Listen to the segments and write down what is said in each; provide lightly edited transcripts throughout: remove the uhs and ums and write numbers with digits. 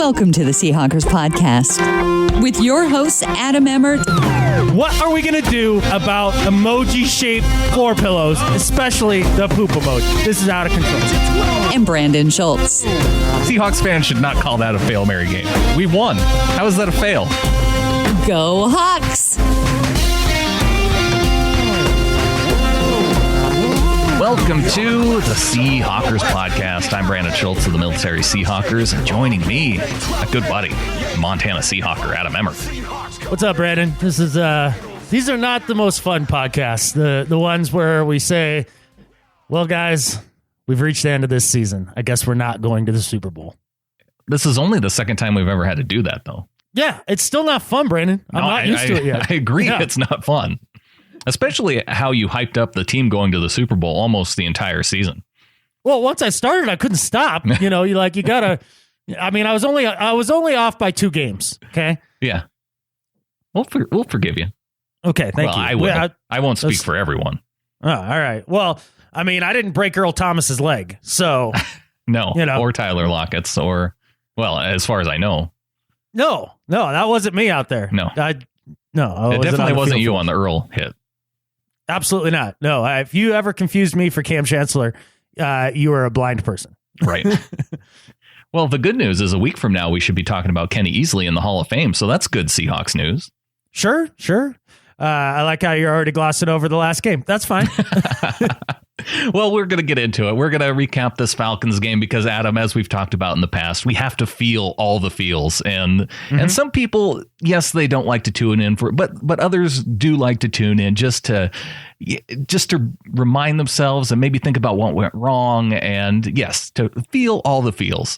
Welcome to the Seahawkers podcast with your hosts, Adam Emmert. What are we going to do about emoji-shaped floor pillows, especially the poop emoji? This is out of control. And Brandan Schultz. Seahawks fans should not call that a Fail Mary game. We won. How is that a fail? Go Hawks! Welcome to the Seahawkers podcast. I'm Brandan Schultz of the Military Seahawkers, and joining me, a good buddy, Montana Seahawker Adam Emmert. What's up, Brandan? This is these are not the most fun podcasts. The ones where we say, well, guys, we've reached the end of this season. I guess we're not going to the Super Bowl. This is only the second time we've ever had to do that, though. Yeah, it's still not fun, Brandan. I'm not used to it yet. I agree. Yeah. It's not fun. Especially how you hyped up the team going to the Super Bowl almost the entire season. Well, once I started, I couldn't stop. You know, you gotta. I mean, I was only off by 2 games. Okay. Yeah. We'll forgive you. Okay. Thank you. I will. I won't speak for everyone. Oh, all right. Well, I mean, I didn't break Earl Thomas's leg, so no, or Tyler Lockett's, or as far as I know. No, that wasn't me out there. No, it definitely wasn't you on the Earl hit. Absolutely not. No, if you ever confused me for Cam Chancellor, you are a blind person. Right. Well, the good news is a week from now, we should be talking about Kenny Easley in the Hall of Fame. So that's good Seahawks news. Sure. I like how you're already glossing over the last game. That's fine. Well, we're going to get into it. We're going to recap this Falcons game because, Adam, as we've talked about in the past, we have to feel all the feels. And some people, yes, they don't like to tune in for it, but others do like to tune in just to remind themselves and maybe think about what went wrong. And yes, to feel all the feels.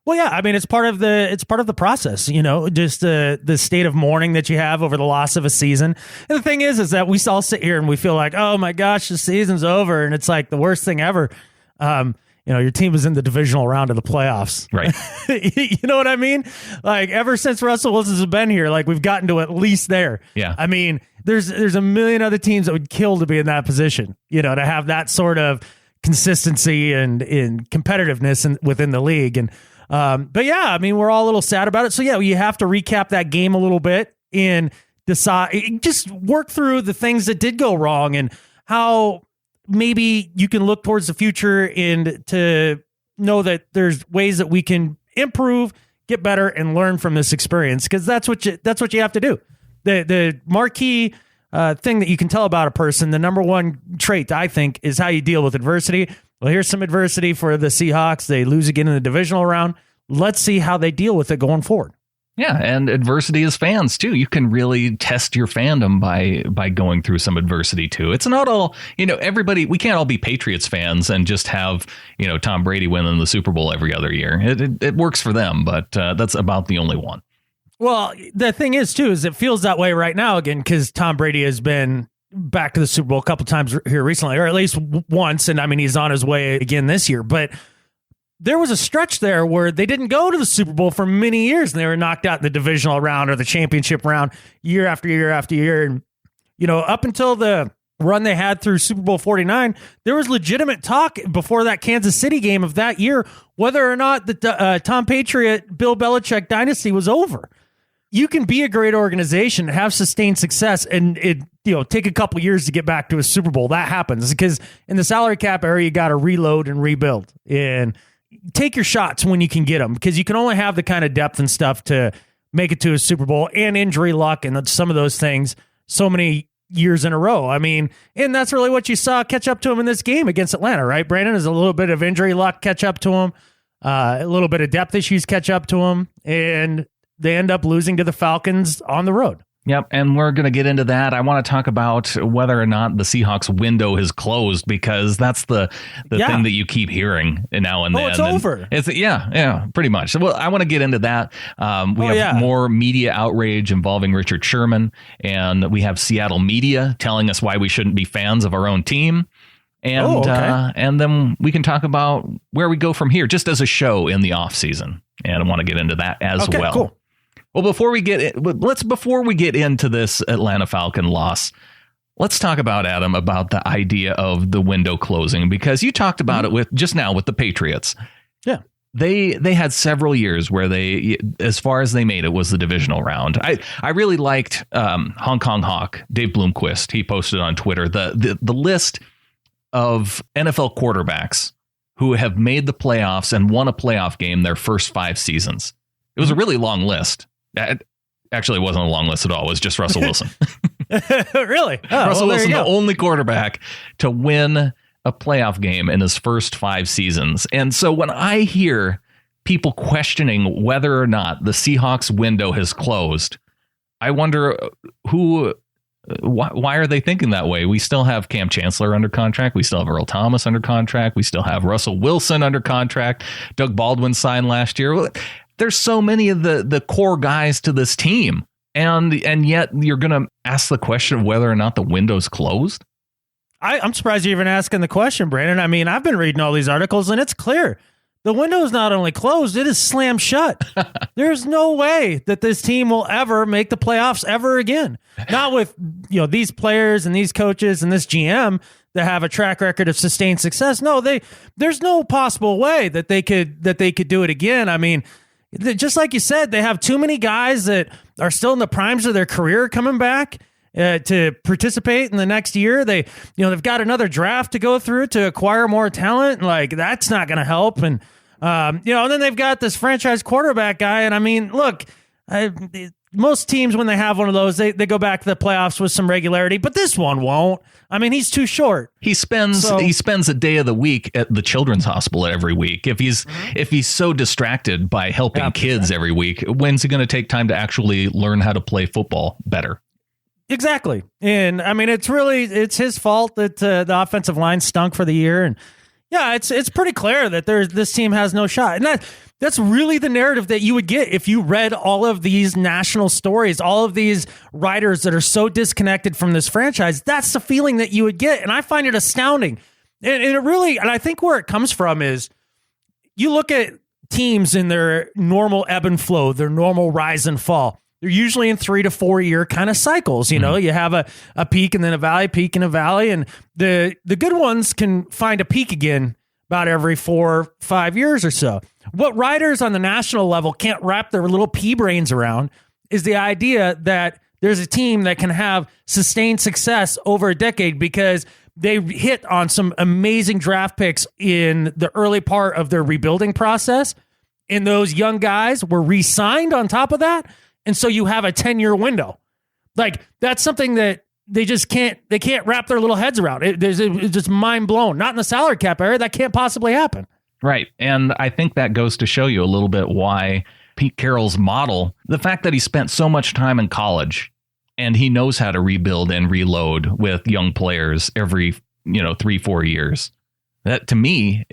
Well, yeah, I mean, it's part of the process, you know, just the state of mourning that you have over the loss of a season. And the thing is that we all sit here and we feel like, oh my gosh, the season's over, and it's like the worst thing ever. You know, your team is in the divisional round of the playoffs, right? You know what I mean? Like ever since Russell Wilson has been here, like we've gotten to at least there. Yeah. I mean, there's a million other teams that would kill to be in that position. You know, to have that sort of consistency and in competitiveness within the league. And but yeah, I mean, we're all a little sad about it. So yeah, you have to recap that game a little bit and decide, just work through the things that did go wrong and how maybe you can look towards the future and to know that there's ways that we can improve, get better, and learn from this experience. Because that's what you have to do. The marquee thing that you can tell about a person, the number one trait, I think, is how you deal with adversity. Well, here's some adversity for the Seahawks. They lose again in the divisional round. Let's see how they deal with it going forward. Yeah, and adversity as fans, too. You can really test your fandom by going through some adversity, too. It's not all, you know, everybody, we can't all be Patriots fans and just have, you know, Tom Brady winning the Super Bowl every other year. It works for them, but that's about the only one. Well, the thing is, too, is it feels that way right now, again, because Tom Brady has been back to the Super Bowl a couple times here recently, or at least once. And I mean, he's on his way again this year. But there was a stretch there where they didn't go to the Super Bowl for many years, and they were knocked out in the divisional round or the championship round year after year after year. And, you know, up until the run they had through Super Bowl 49, there was legitimate talk before that Kansas City game of that year, whether or not the Tom Patriot, Bill Belichick dynasty was over. You can be a great organization, have sustained success, and take a couple years to get back to a Super Bowl. That happens because in the salary cap area, you got to reload and rebuild and take your shots when you can get them, because you can only have the kind of depth and stuff to make it to a Super Bowl, and injury luck and some of those things so many years in a row. I mean, and that's really what you saw catch up to him in this game against Atlanta, right? Brandan, is a little bit of injury luck catch up to him, a little bit of depth issues catch up to him, and they end up losing to the Falcons on the road. Yep, and we're going to get into that. I want to talk about whether or not the Seahawks window has closed, because that's the thing that you keep hearing now and then. It's over. Yeah, pretty much. Well, I want to get into that. We have more media outrage involving Richard Sherman, and we have Seattle media telling us why we shouldn't be fans of our own team. And and then we can talk about where we go from here, just as a show in the off season. And I want to get into that as well. Cool. Well, before we get into this Atlanta Falcon loss, let's talk about, Adam, about the idea of the window closing, because you talked about it with the Patriots. Yeah. They had several years where they, as far as they made it, was the divisional round. I really liked Hong Kong Hawk, Dave Bloomquist. He posted on Twitter the list of NFL quarterbacks who have made the playoffs and won a playoff game their first 5 seasons. It was a really long list. Actually, it wasn't a long list at all. It was just Russell Wilson. Really? Oh, Russell Wilson, the only quarterback to win a playoff game in his first 5 seasons. And so when I hear people questioning whether or not the Seahawks window has closed, I wonder why are they thinking that way? We still have Cam Chancellor under contract. We still have Earl Thomas under contract. We still have Russell Wilson under contract. Doug Baldwin signed last year. There's so many of the core guys to this team. And yet you're going to ask the question of whether or not the window's closed? I'm surprised you're even asking the question, Brandon. I mean, I've been reading all these articles, and it's clear. The window is not only closed, it is slammed shut. There's no way that this team will ever make the playoffs ever again. Not with these players and these coaches and this GM that have a track record of sustained success. No, there's no possible way that they could do it again. I mean, just like you said, they have too many guys that are still in the primes of their career coming back to participate in the next year. They've got another draft to go through to acquire more talent. Like, that's not going to help. And, and then they've got this franchise quarterback guy. And I mean, look, most teams, when they have one of those, they go back to the playoffs with some regularity, but this one won't. I mean, he's too short. He spends a day of the week at the children's hospital every week. If he's so distracted by helping kids every week, when's he going to take time to actually learn how to play football better? Exactly. And I mean, it's his fault that the offensive line stunk for the year. And yeah, it's pretty clear that this team has no shot. And that's really the narrative that you would get if you read all of these national stories, all of these writers that are so disconnected from this franchise. That's the feeling that you would get. And I find it astounding. And I think where it comes from is you look at teams in their normal ebb and flow, their normal rise and fall. They're usually in 3 to 4 year kind of cycles. You have a peak and then a valley, peak and a valley. And the good ones can find a peak again about every 4 or 5 years or so. What writers on the national level can't wrap their little pea brains around is the idea that there's a team that can have sustained success over a decade because they hit on some amazing draft picks in the early part of their rebuilding process. And those young guys were re-signed on top of that. And so you have a 10-year window. Like, that's something that they can't wrap their little heads around. It's just mind blown. Not in the salary cap area. That can't possibly happen. Right. And I think that goes to show you a little bit why Pete Carroll's model, the fact that he spent so much time in college and he knows how to rebuild and reload with young players every, 3-4 years. That, to me,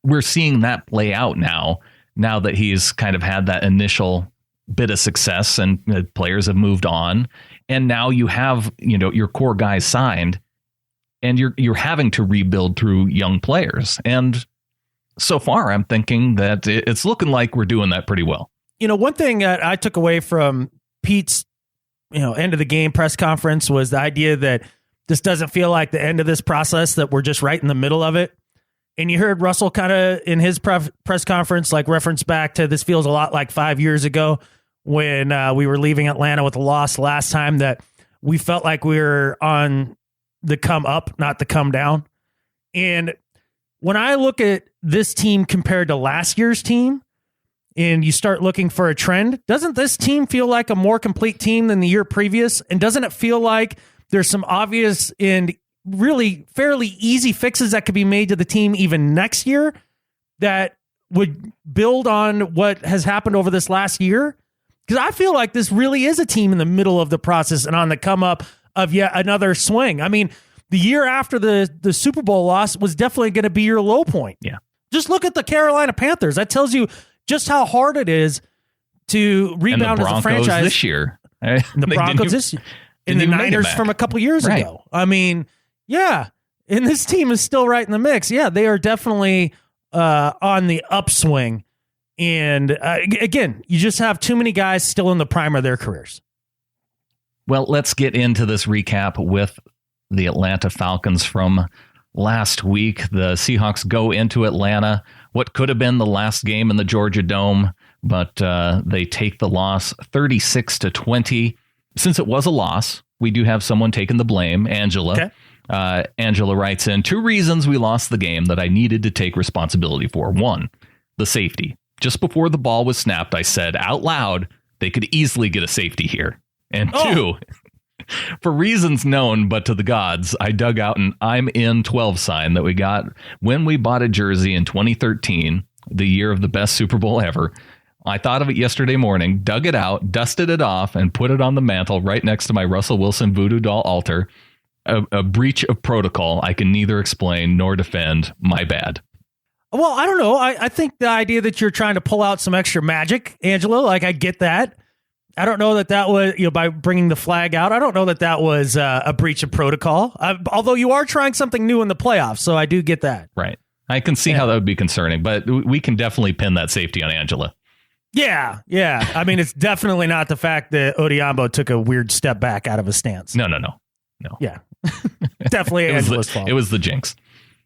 we're seeing that play out now that he's kind of had that initial bit of success and players have moved on. And now you have, your core guys signed and you're having to rebuild through young players. And so far, I'm thinking that it's looking like we're doing that pretty well. One thing that I took away from Pete's, end of the game press conference was the idea that this doesn't feel like the end of this process, that we're just right in the middle of it. And you heard Russell kind of in his press conference, like, reference back to this feels a lot like 5 years ago when we were leaving Atlanta with a loss last time, that we felt like we were on the come up, not the come down. And when I look at this team compared to last year's team and you start looking for a trend, doesn't this team feel like a more complete team than the year previous? And doesn't it feel like there's some obvious and really fairly easy fixes that could be made to the team even next year that would build on what has happened over this last year? Because I feel like this really is a team in the middle of the process and on the come up of yet another swing. I mean, the year after the Super Bowl loss was definitely going to be your low point. Yeah. Just look at the Carolina Panthers. That tells you just how hard it is to rebound as a franchise this year. The Broncos this year. And the Niners from a couple years ago. I mean, yeah. And this team is still right in the mix. Yeah, they are definitely on the upswing. And again, you just have too many guys still in the prime of their careers. Well, let's get into this recap with the Atlanta Falcons from last week. The Seahawks go into Atlanta what could have been the last game in the Georgia Dome, but they take the loss 36-20. Since it was a loss, we do have someone taking the blame, Angela. Okay. Angela writes in, 2 reasons we lost the game that I needed to take responsibility for. 1, the safety. Just before the ball was snapped, I said out loud, they could easily get a safety here. And 2, for reasons known but to the gods, I dug out an I'm in 12 sign that we got when we bought a jersey in 2013, the year of the best Super Bowl ever. I thought of it yesterday morning, dug it out, dusted it off, and put it on the mantle right next to my Russell Wilson voodoo doll altar. A breach of protocol I can neither explain nor defend. My bad. Well, I don't know. I think the idea that you're trying to pull out some extra magic, Angela, like I get that. I don't know that was, by bringing the flag out, I don't know that was a breach of protocol. Although you are trying something new in the playoffs, so I do get that. Right. I can see how that would be concerning, but we can definitely pin that safety on Angela. Yeah. I mean, it's definitely not the fact that Odiombo took a weird step back out of his stance. No. Yeah. Definitely Angela's fault. It was the jinx.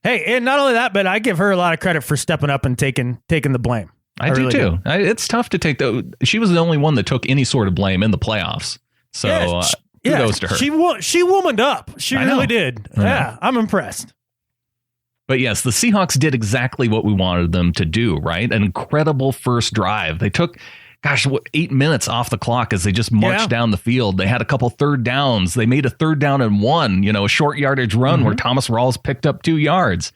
Hey, and not only that, but I give her a lot of credit for stepping up and taking the blame. I do really too. It's tough to take she was the only one that took any sort of blame in the playoffs. So kudos to her. She womaned up. She really did. Yeah, I'm impressed. But yes, the Seahawks did exactly what we wanted them to do, right? An incredible first drive. They took, 8 minutes off the clock as they just marched down the field. They had a couple third downs. They made a 3rd down and 1, a short yardage run where Thomas Rawls picked up 2 yards.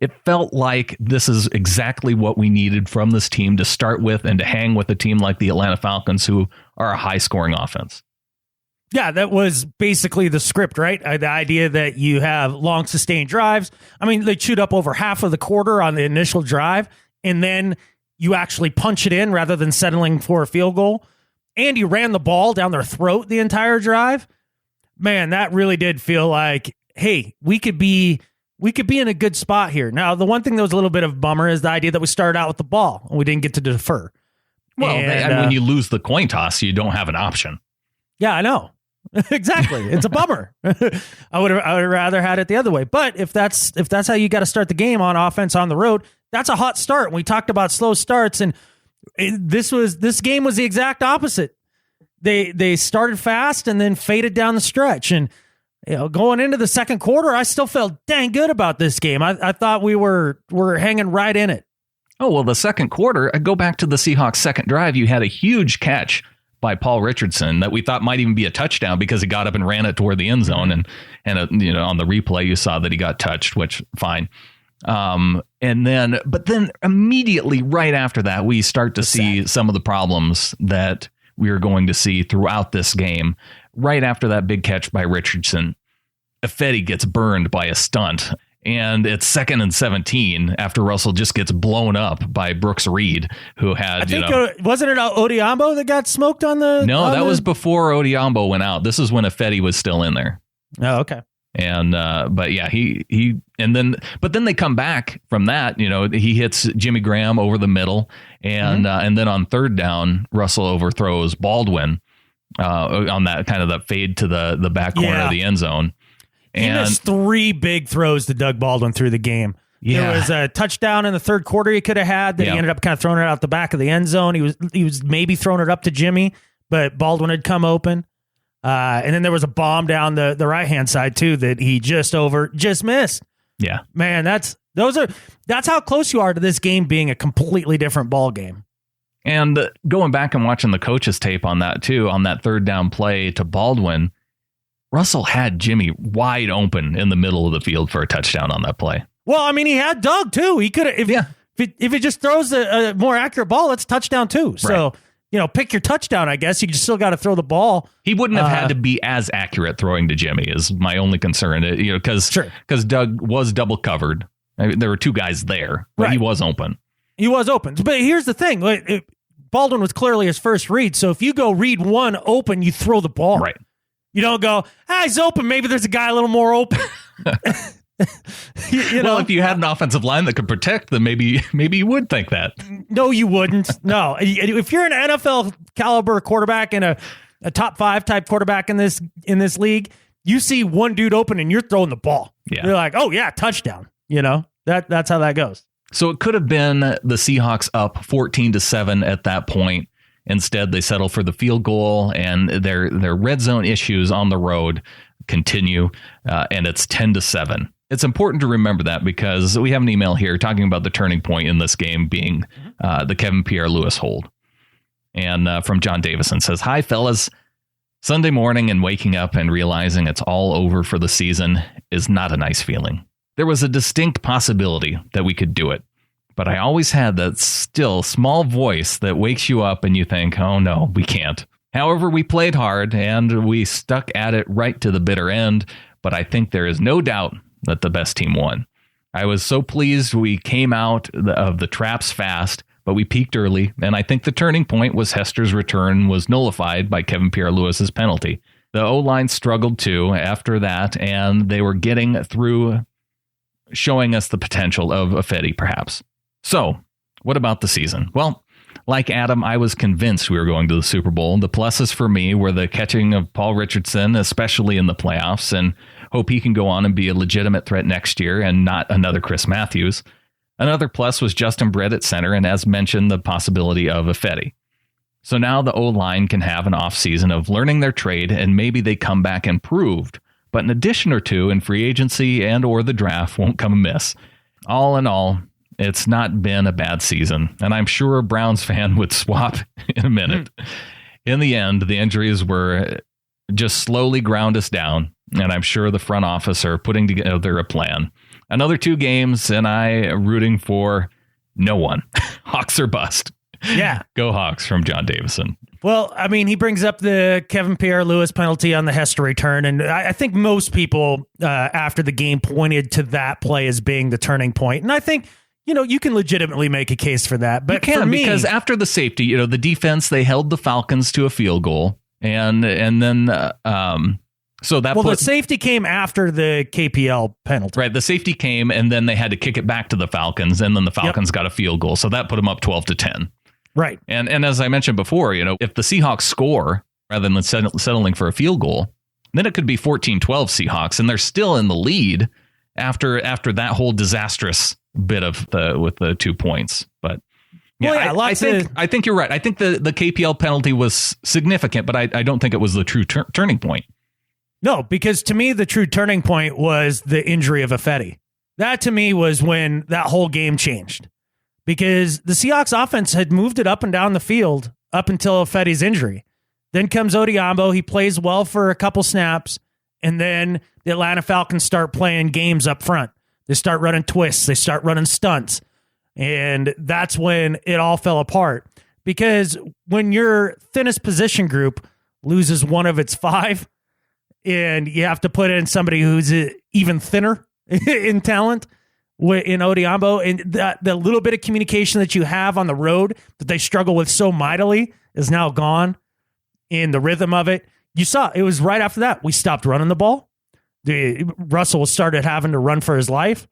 It felt like this is exactly what we needed from this team to start with and to hang with a team like the Atlanta Falcons, who are a high-scoring offense. Yeah, that was basically the script, right? The idea that you have long, sustained drives. I mean, they chewed up over half of the quarter on the initial drive, and then you actually punch it in rather than settling for a field goal. And you ran the ball down their throat the entire drive. Man, that really did feel like, hey, we could be in a good spot here. Now, the one thing that was a little bit of a bummer is the idea that we started out with the ball and we didn't get to defer. Well, and when you lose the coin toss, you don't have an option. Yeah, I know. Exactly. It's a bummer. I would rather had it the other way. But if that's how you got to start the game on offense on the road, that's a hot start. We talked about slow starts, and this game was the exact opposite. They started fast and then faded down the stretch. And going into the second quarter, I still felt dang good about this game. I thought we were hanging right in it. Oh, well, the second quarter, I go back to the Seahawks' second drive. You had a huge catch by Paul Richardson that we thought might even be a touchdown because he got up and ran it toward the end zone. And on the replay, you saw that he got touched, which fine. But then immediately right after that, we start to see some of the problems that we are going to see throughout this game. Right after that big catch by Richardson, Ifedi gets burned by a stunt. And it's 2nd and 17 after Russell just gets blown up by Brooks Reed, who had, wasn't it Odiombo that got smoked on the? No, that was before Odiombo went out. This is when Ifedi was still in there. Oh, okay. And, but yeah, but then they come back from that, he hits Jimmy Graham over the middle and then on 3rd down, Russell overthrows Baldwin, on that kind of the fade to the back corner of the end zone. He missed 3 big throws to Doug Baldwin through the game. Yeah. There was a touchdown in the third quarter he could have had that he ended up kind of throwing it out the back of the end zone. He was maybe throwing it up to Jimmy, but Baldwin had come open. And then there was a bomb down the right-hand side too that he just missed. Yeah. Man, that's how close you are to this game being a completely different ball game. And going back and watching the coach's tape on that too, on that 3rd down play to Baldwin, Russell had Jimmy wide open in the middle of the field for a touchdown on that play. Well, I mean, he had Doug too. He could have, if he just throws a more accurate ball, it's touchdown too. So, pick your touchdown, I guess. You still got to throw the ball. He wouldn't have had to be as accurate throwing to Jimmy is my only concern, because Doug was double covered. I mean, there were 2 guys there, but he was open. He was open. But here's the thing. Baldwin was clearly his first read. So if you go read 1 open, you throw the ball. Right. You don't go, he's open. Maybe there's a guy a little more open. Well, if you had an offensive line that could protect them, maybe you would think that. No, you wouldn't. No. If you're an NFL caliber quarterback and a top 5 type quarterback in this league, you see 1 dude open and you're throwing the ball. Yeah. You're like, oh, yeah, touchdown. That's how that goes. So it could have been the Seahawks up 14-7 at that point. Instead, they settle for the field goal, and their red zone issues on the road continue, and it's 10-7. It's important to remember that because we have an email here talking about the turning point in this game being the Kevin Pierre-Louis hold. And from John Davison says, "Hi, fellas. Sunday morning and waking up and realizing it's all over for the season is not a nice feeling. There was a distinct possibility that we could do it, but I always had that still small voice that wakes you up and you think, oh no, we can't. However, we played hard and we stuck at it right to the bitter end, but I think there is no doubt that the best team won. I was so pleased we came out of the traps fast, but we peaked early, and I think the turning point was Hester's return was nullified by Kevin Pierre-Louis's penalty. The O-line struggled too after that, and they were getting through, showing us the potential of Ifedi, perhaps. So, what about the season? Well, like Adam, I was convinced we were going to the Super Bowl. The pluses for me were the catching of Paul Richardson, especially in the playoffs, and hope he can go on and be a legitimate threat next year and not another Chris Matthews. Another plus was Justin Britt at center, and as mentioned, the possibility of Ifedi. So now the O-line can have an offseason of learning their trade, and maybe they come back improved. But an addition or two in free agency and or the draft won't come amiss. All in all, it's not been a bad season, and I'm sure a Browns fan would swap in a minute. In the end, the injuries were just slowly ground us down, and I'm sure the front office are putting together a plan. Another 2 games, and I rooting for no one. Hawks or bust. Yeah. Go Hawks from John Davison. Well, I mean, he brings up the Kevin Pierre-Louis penalty on the Hester return, and I think most people after the game pointed to that play as being the turning point. And I think, you can legitimately make a case for that. But you can, because after the safety, the defense, they held the Falcons to a field goal, and then so that the safety came after the KPL penalty. Right, the safety came, and then they had to kick it back to the Falcons, and then the Falcons got a field goal, so that put them up 12-10. Right. And as I mentioned before, if the Seahawks score rather than settling for a field goal, then it could be 14-12 Seahawks, and they're still in the lead after that whole disastrous bit of with the 2 points. But I think you're right. I think the KPL penalty was significant, but I don't think it was the true turning point. No, because to me, the true turning point was the injury of Ifedi. That to me was when that whole game changed. Because the Seahawks offense had moved it up and down the field up until Ifedi's injury. Then comes Odiombo. He plays well for a couple snaps. And then the Atlanta Falcons start playing games up front. They start running twists. They start running stunts. And that's when it all fell apart. Because when your thinnest position group loses one of its 5, and you have to put in somebody who's even thinner in talent, in Odiombo, and the little bit of communication that you have on the road that they struggle with so mightily is now gone in the rhythm of it. You saw it was right after that. We stopped running the ball. Russell started having to run for his life.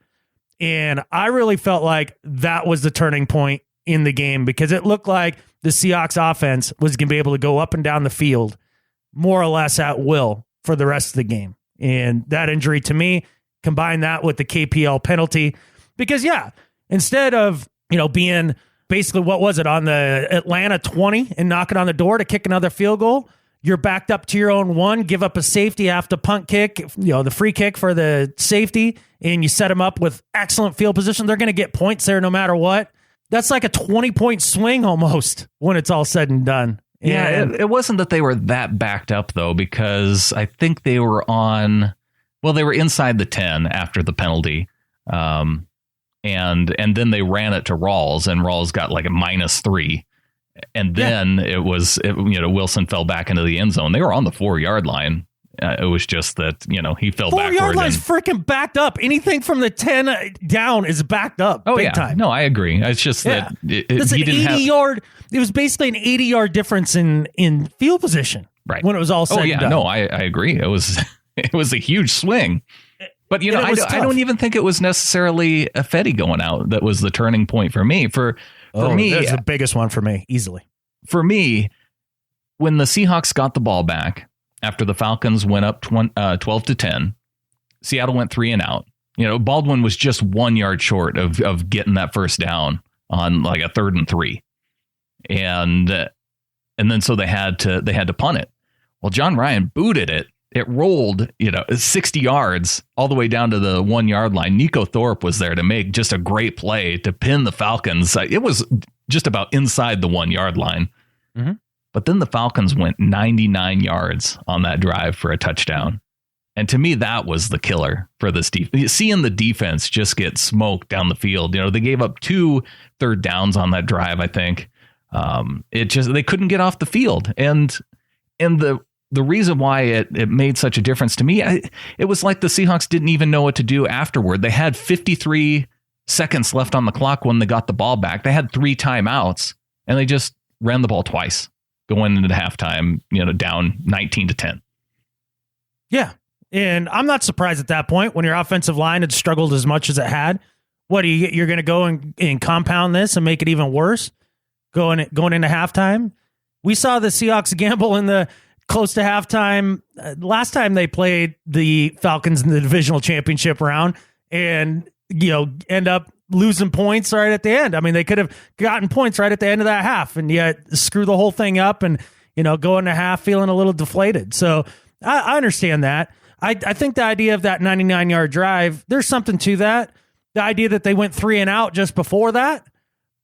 And I really felt like that was the turning point in the game because it looked like the Seahawks offense was going to be able to go up and down the field more or less at will for the rest of the game. And that injury to me, combine that with the KPL penalty, because instead of, being basically, what was it, on the Atlanta 20 and knocking on the door to kick another field goal, you're backed up to your own 1, give up a safety after punt kick, the free kick for the safety, and you set them up with excellent field position. They're going to get points there no matter what. That's like a 20-point swing almost when it's all said and done. Yeah, it wasn't that they were that backed up, though, because I think they were they were inside the 10 after the penalty. And then they ran it to Rawls, and Rawls got like a -3. And then Wilson fell back into the end zone. They were on the 4-yard line. It was just that, he fell backward. 4-yard line's freaking backed up. Anything from the 10 down is backed up. Oh, big time. No, I agree. It's just that it's an 80-yard. It was basically an 80-yard difference in field position. Right. When it was all said and done. No, I agree. It was a huge swing. But, I don't even think it was necessarily Ifedi going out that was the turning point for me. For me, that's the biggest one for me, easily. For me, when the Seahawks got the ball back after the Falcons went up 12-10, Seattle went 3 and out. Baldwin was just 1 yard short of getting that first down on like a 3rd and 3. And then so they had to punt it. Well, John Ryan booted it. It rolled, 60 yards all the way down to the 1 yard line. Nico Thorpe was there to make just a great play to pin the Falcons. It was just about inside the 1 yard line. Mm-hmm. But then the Falcons went 99 yards on that drive for a touchdown. And to me, that was the killer for this defense. Seeing the defense just get smoked down the field. They gave up 2 third downs on that drive, I think. They couldn't get off the field. And the reason why it made such a difference to me, it was like the Seahawks didn't even know what to do afterward. They had 53 seconds left on the clock when they got the ball back. They had 3 timeouts, and they just ran the ball twice going into halftime, down 19-10. Yeah. And I'm not surprised at that point when your offensive line had struggled as much as it had. What, you're going to go and compound this and make it even worse going into halftime? We saw the Seahawks gamble in the close to halftime last time they played the Falcons in the divisional championship round and, end up losing points right at the end. I mean, they could have gotten points right at the end of that half and yet screw the whole thing up and, go into half feeling a little deflated. So I understand that. I think the idea of that 99-yard drive, there's something to that. The idea that they went 3 and out just before that.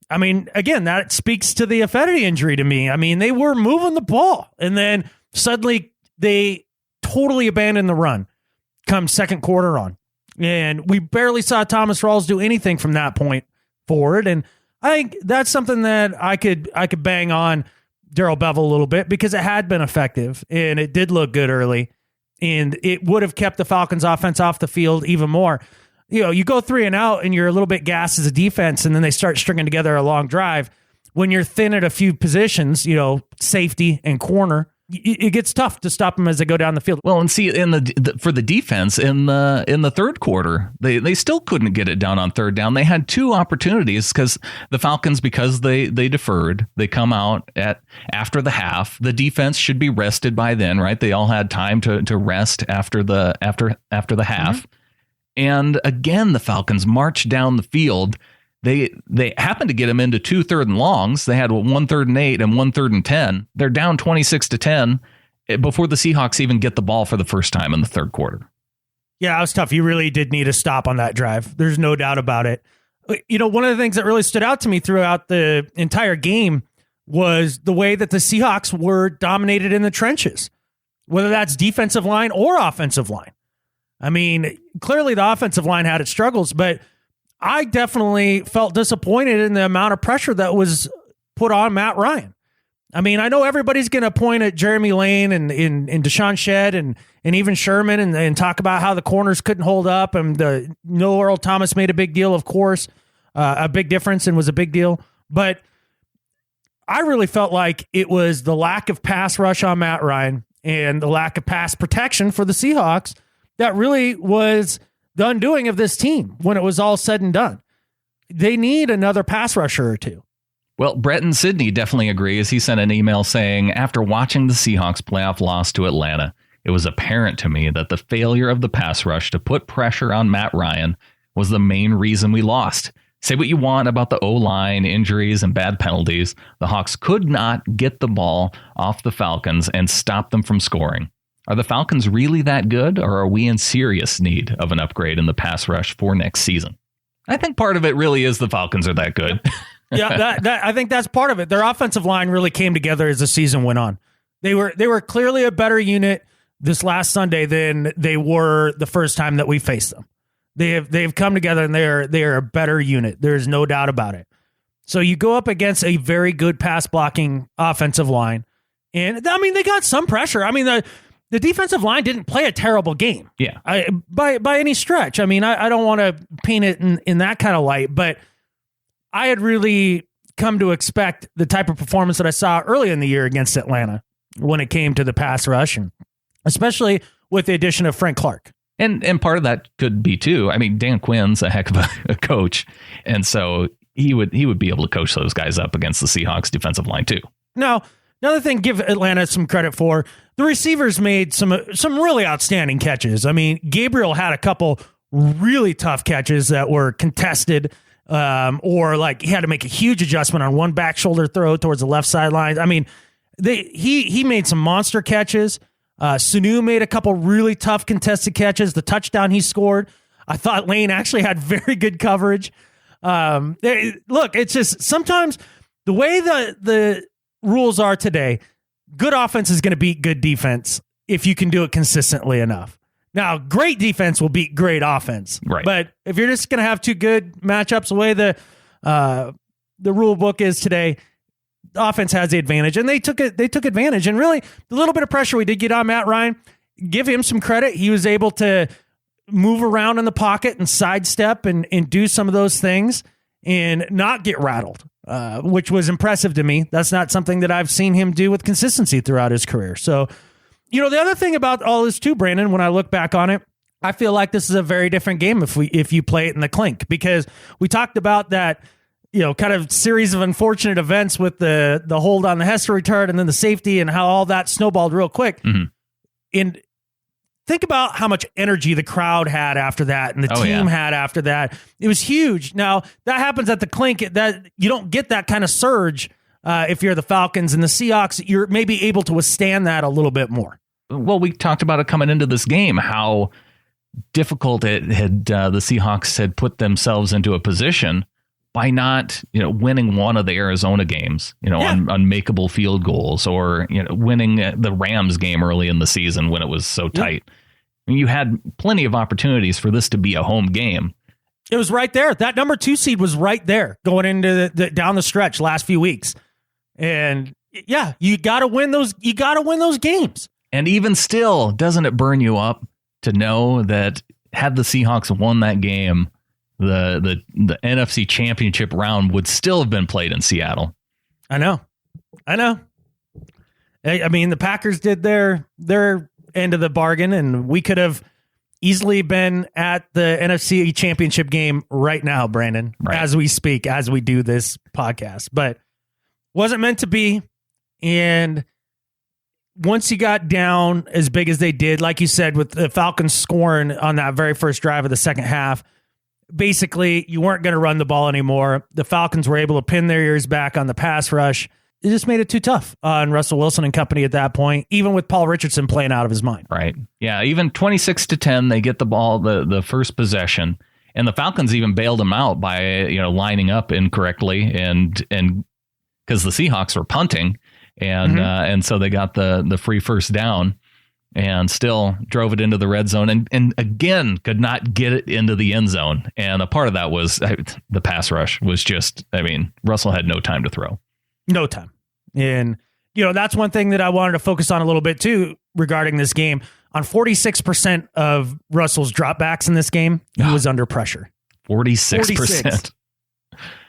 I mean, again, that speaks to the Ifedi injury to me. I mean, they were moving the ball and then suddenly they totally abandoned the run come second quarter on. And we barely saw Thomas Rawls do anything from that point forward. And I think that's something that I could bang on Darrell Bevell a little bit because it had been effective and it did look good early. And it would have kept the Falcons offense off the field even more. You go 3 and out and you're a little bit gassed as a defense, and then they start stringing together a long drive. When you're thin at a few positions, safety and corner, it gets tough to stop them as they go down the field. Well, and see, for the defense in the third quarter, they still couldn't get it down on third down. They had 2 opportunities because the Falcons, because they deferred, they come out after the half. The defense should be rested by then, right? They all had time to rest after the half. Mm-hmm. And again, the Falcons marched down the field. They happened to get them into 2 third and longs. They had 1 3rd and 8 and 1 3rd and 10. They're down 26-10 before the Seahawks even get the ball for the first time in the third quarter. Yeah, it was tough. You really did need a stop on that drive. There's no doubt about it. One of the things that really stood out to me throughout the entire game was the way that the Seahawks were dominated in the trenches, whether that's defensive line or offensive line. I mean, clearly the offensive line had its struggles, but I definitely felt disappointed in the amount of pressure that was put on Matt Ryan. I mean, I know everybody's going to point at Jeremy Lane and Deshaun Shedd and even Sherman and talk about how the corners couldn't hold up. And no Earl Thomas made a big deal, of course, a big difference and was a big deal. But I really felt like it was the lack of pass rush on Matt Ryan and the lack of pass protection for the Seahawks that really was the undoing of this team when it was all said and done. They need another pass rusher or 2. Well, Bretton Sidney definitely agrees. He sent an email saying, after watching the Seahawks playoff loss to Atlanta, it was apparent to me that the failure of the pass rush to put pressure on Matt Ryan was the main reason we lost. Say what you want about the O-line, injuries, and bad penalties. The Hawks could not get the ball off the Falcons and stop them from scoring. Are the Falcons really that good, or are we in serious need of an upgrade in the pass rush for next season? I think part of it really is the Falcons are that good. Yeah, I think that's part of it. Their offensive line really came together as the season went on. They were clearly a better unit this last Sunday than they were the first time that we faced them. They've come together and they are a better unit. There's no doubt about it. So you go up against a very good pass blocking offensive line, and I mean they got some pressure. I mean the defensive line didn't play a terrible game. Yeah, by any stretch. I mean I don't want to paint it in that kind of light, but I had really come to expect the type of performance that I saw early in the year against Atlanta when it came to the pass rush, and especially with the addition of Frank Clark. And part of that could be too. I mean, Dan Quinn's a heck of a coach, and so he would be able to coach those guys up against the Seahawks defensive line too. Now, another thing, give Atlanta some credit for, the receivers made some really outstanding catches. I mean, Gabriel had a couple really tough catches that were contested, or like he had to make a huge adjustment on one back shoulder throw towards the left sideline. I mean, he made some monster catches. Sanu made a couple really tough contested catches. The touchdown he scored, I thought Lane actually had very good coverage. Look, it's just sometimes the way the rules are today, good offense is going to beat good defense if you can do it consistently enough. Now, great defense will beat great offense. Right. But if you're just going to have two good matchups, the way the rule book is today, the offense has the advantage, and they took advantage. And really, the little bit of pressure we did get on Matt Ryan, give him some credit. He was able to move around in the pocket and sidestep and do some of those things and not get rattled, which was impressive to me. That's not something that I've seen him do with consistency throughout his career. So, the other thing about all this too, Brandon, when I look back on it, I feel like this is a very different game if you play it in the clink, because we talked about that, kind of series of unfortunate events with the hold on the Hester return and then the safety and how all that snowballed real quick. Mm-hmm. And think about how much energy the crowd had after that and the team had after that. It was huge. Now, that happens at the clink. That you don't get that kind of surge if you're the Falcons and the Seahawks. You're maybe able to withstand that a little bit more. Well, we talked about it coming into this game, how difficult it had the Seahawks had put themselves into a position by not, winning one of the Arizona games, on makeable field goals, or, winning the Rams game early in the season when it was so tight. I mean, you had plenty of opportunities for this to be a home game. It was right there. That number 2 seed was right there going into the down the stretch last few weeks. And you got to win those. You got to win those games. And even still, doesn't it burn you up to know that had the Seahawks won that game, the NFC Championship round would still have been played in Seattle? I know. I mean, the Packers did their end of the bargain, and we could have easily been at the NFC Championship game right now, Brandon, as we speak, as we do this podcast. But wasn't meant to be. And once you got down as big as they did, like you said, with the Falcons scoring on that very first drive of the second half, basically you weren't going to run the ball anymore. The Falcons were able to pin their ears back on the pass rush. It just made it too tough on Russell Wilson and company at that point, even with Paul Richardson playing out of his mind. Right. Yeah. Even 26-10, they get the ball, the first possession, and the Falcons even bailed them out by, lining up incorrectly and because the Seahawks were punting. And so they got the free first down and still drove it into the red zone and again could not get it into the end zone. And a part of that was the pass rush was just, Russell had no time to throw. No time. And, that's one thing that I wanted to focus on a little bit too regarding this game. On 46% of Russell's dropbacks in this game, he was under pressure. 46%.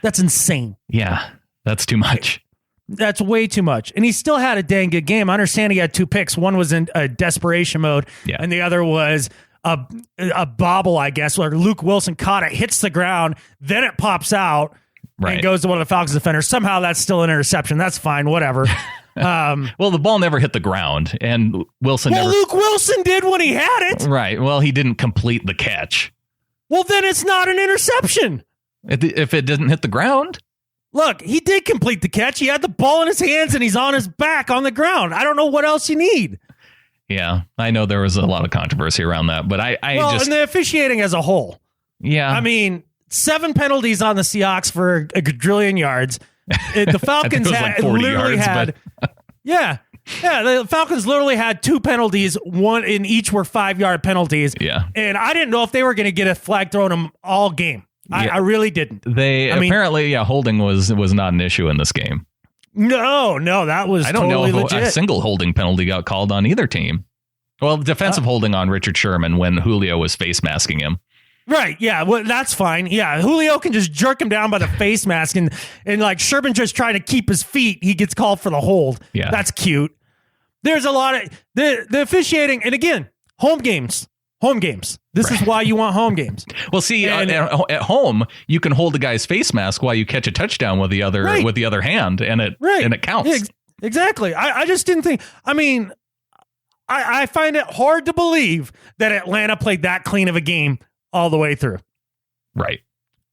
That's insane. Yeah, that's too much. That's way too much. And he still had a dang good game. I understand he had 2 picks. One was in a desperation mode, and the other was a bobble, I guess, where Luke Wilson caught it, hits the ground, then it pops out and goes to one of the Falcons defenders. Somehow that's still an interception. That's fine, whatever. Well, the ball never hit the ground, and Wilson never... Luke Wilson did when he had it. Right. Well, he didn't complete the catch. Well, then it's not an interception. If it didn't hit the ground... Look, he did complete the catch. He had the ball in his hands and he's on his back on the ground. I don't know what else you need. Yeah, I know there was a lot of controversy around that, but I and the officiating as a whole. Yeah. 7 penalties on the Seahawks for a quadrillion yards. The Falcons the Falcons literally had 2 penalties, one in each were 5-yard penalties. Yeah. And I didn't know if they were going to get a flag thrown them all game. I really didn't. Apparently, holding was not an issue in this game. No, that was I don't totally know if legit. A single holding penalty got called on either team. Well, defensive holding on Richard Sherman when Julio was face masking him. Right, yeah, well, that's fine. Yeah, Julio can just jerk him down by the face mask, and like Sherman just trying to keep his feet, he gets called for the hold. Yeah. That's cute. There's a lot of the officiating, and again, home games. This is why you want home games. Well, see, at home, you can hold the guy's face mask while you catch a touchdown with the other hand, and it counts. Yeah, exactly. I just didn't think. I find it hard to believe that Atlanta played that clean of a game all the way through. Right.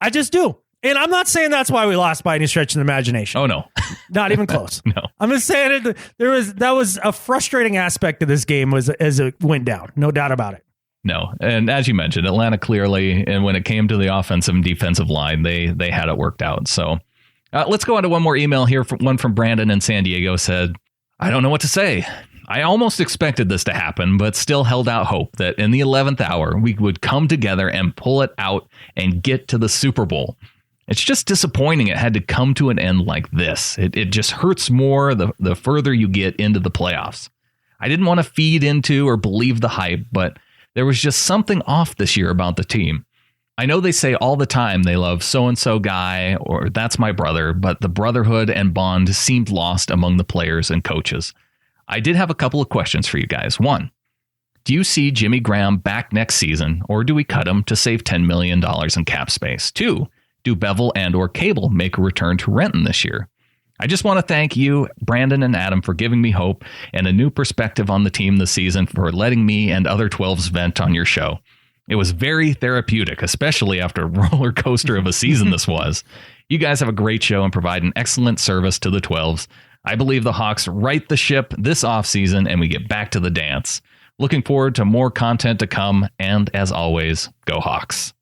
I just do. And I'm not saying that's why we lost by any stretch of the imagination. Oh, no. Not even close. No. I'm just saying that was a frustrating aspect of this game as it went down. No doubt about it. No. And as you mentioned, Atlanta clearly, and when it came to the offensive and defensive line, they had it worked out. So let's go on to one more email here. One from Brandan in San Diego said, I don't know what to say. I almost expected this to happen, but still held out hope that in the 11th hour, we would come together and pull it out and get to the Super Bowl. It's just disappointing it had to come to an end like this. It just hurts more the further you get into the playoffs. I didn't want to feed into or believe the hype, but there was just something off this year about the team. I know they say all the time they love so-and-so guy or that's my brother, but the brotherhood and bond seemed lost among the players and coaches. I did have a couple of questions for you guys. One, do you see Jimmy Graham back next season, or do we cut him to save $10 million in cap space? Two, do Bevel and or Cable make a return to Renton this year? I just want to thank you, Brandan and Adam, for giving me hope and a new perspective on the team this season, for letting me and other 12s vent on your show. It was very therapeutic, especially after a roller coaster of a season this was. You guys have a great show and provide an excellent service to the 12s. I believe the Hawks right the ship this offseason and we get back to the dance. Looking forward to more content to come. And as always, go Hawks.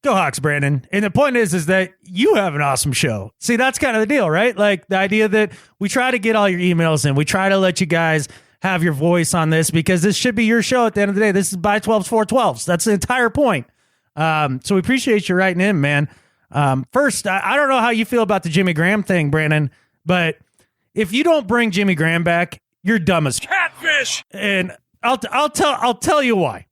Go Hawks, Brandan. And the point is that you have an awesome show. See, that's kind of the deal, right? Like the idea that we try to get all your emails in. We try to let you guys have your voice on this because this should be your show at the end of the day. This is by 12s for 12s. That's the entire point. So we appreciate you writing in, man. First, I don't know how you feel about the Jimmy Graham thing, Brandan, but if you don't bring Jimmy Graham back, you're dumb as catfish. And I'll tell you why.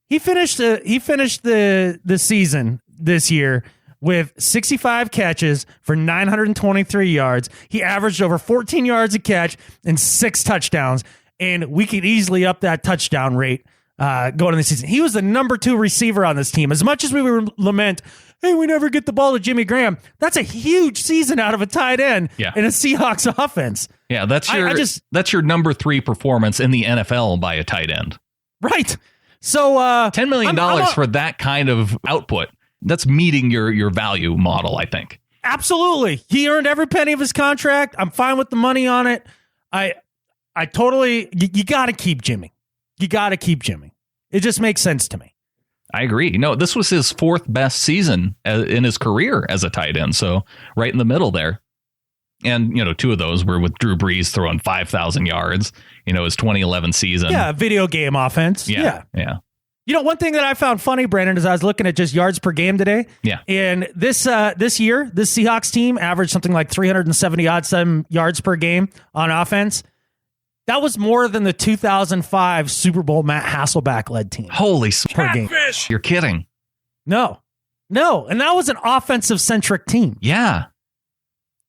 He finished the season this year with 65 catches for 923 yards. He averaged over 14 yards a catch and 6 touchdowns. And we could easily up that touchdown rate going into the season. He was the number 2 receiver on this team. As much as we lament, hey, we never get the ball to Jimmy Graham, that's a huge season out of a tight end in a Seahawks offense. Yeah, that's your number 3 performance in the NFL by a tight end. Right. So $10 million for that kind of output. That's meeting your value model, I think. Absolutely. He earned every penny of his contract. I'm fine with the money on it. I totally, you got to keep Jimmy. You got to keep Jimmy. It just makes sense to me. I agree. No, this was his 4th best season in his career as a tight end. So right in the middle there. And, 2 of those were with Drew Brees throwing 5,000 yards, his 2011 season. Yeah, video game offense. Yeah. One thing that I found funny, Brandon, is I was looking at just yards per game today. Yeah. And this year, this Seahawks team averaged something like 370-odd yards per game on offense. That was more than the 2005 Super Bowl Matt Hasselbeck-led team. Holy per game. You're kidding. No. And that was an offensive-centric team. Yeah.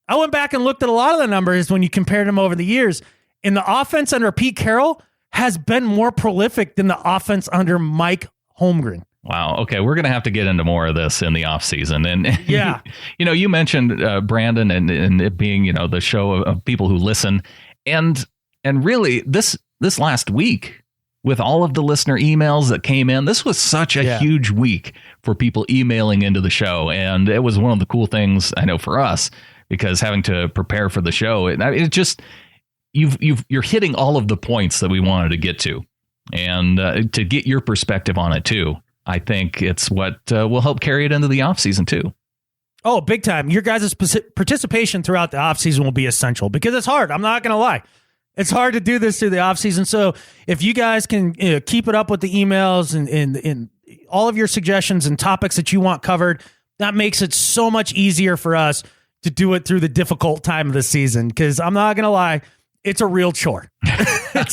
I went back and looked at a lot of the numbers when you compared them over the years. And the offense under Pete Carroll has been more prolific than the offense under Mike Holmgren. Wow. Okay. We're going to have to get into more of this in the offseason. And, yeah, you mentioned Brandan and it being, the show of people who listen. And really this last week with all of the listener emails that came in, this was such a huge week for people emailing into the show. And it was one of the cool things I know for us, because having to prepare for the show, it just, you're hitting all of the points that we wanted to get to, and to get your perspective on it too. I think it's what will help carry it into the offseason too. Oh, big time. Your guys' participation throughout the offseason will be essential, because it's hard. I'm not going to lie. It's hard to do this through the offseason. So if you guys can keep it up with the emails and all of your suggestions and topics that you want covered, that makes it so much easier for us to do it through the difficult time of the season. Because I'm not going to lie, it's a real chore. It's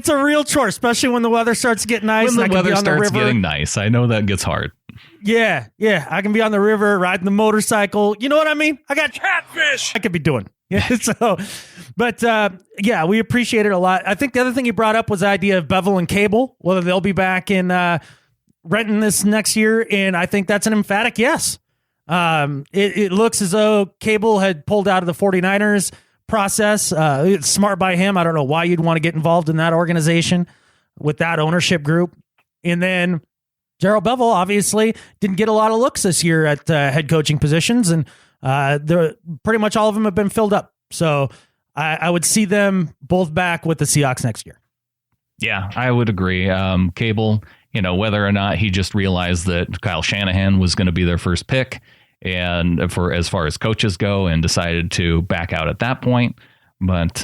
a real chore, especially when the weather starts getting nice. When the weather starts getting nice, I know that gets hard. Yeah. I can be on the river, riding the motorcycle. You know what I mean? I got catfish I could be doing. Yeah. We appreciate it a lot. I think the other thing you brought up was the idea of Bevel and Cable, whether they'll be back in Renton this next year. And I think that's an emphatic yes. It looks as though Cable had pulled out of the 49ers process. It's smart by him. I don't know why you'd want to get involved in that organization with that ownership group. And then Gerald Bevel obviously didn't get a lot of looks this year at head coaching positions, and pretty much all of them have been filled up. So I would see them both back with the Seahawks next year. Yeah, I would agree. Cable, whether or not he just realized that Kyle Shanahan was going to be their first pick, and for as far as coaches go, and decided to back out at that point. But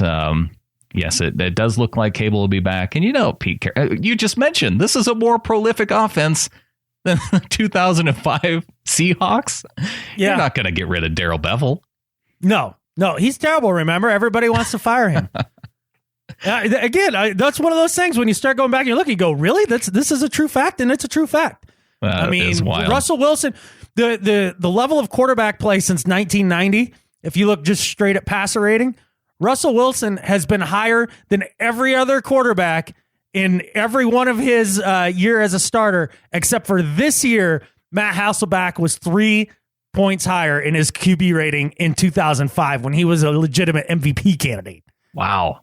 yes, it does look like Cable will be back. And Pete, you just mentioned this is a more prolific offense than the 2005 Seahawks. Yeah. You're not going to get rid of Darrell Bevell. No, he's terrible. Remember, everybody wants to fire him. Again, that's one of those things when you start going back and you look, you go, really? This is a true fact, and it's a true fact. I mean, Russell Wilson, the level of quarterback play since 1990, if you look just straight at passer rating, Russell Wilson has been higher than every other quarterback in every one of his year as a starter, except for this year. Matt Hasselbeck was 3 points higher in his QB rating in 2005 when he was a legitimate MVP candidate. Wow.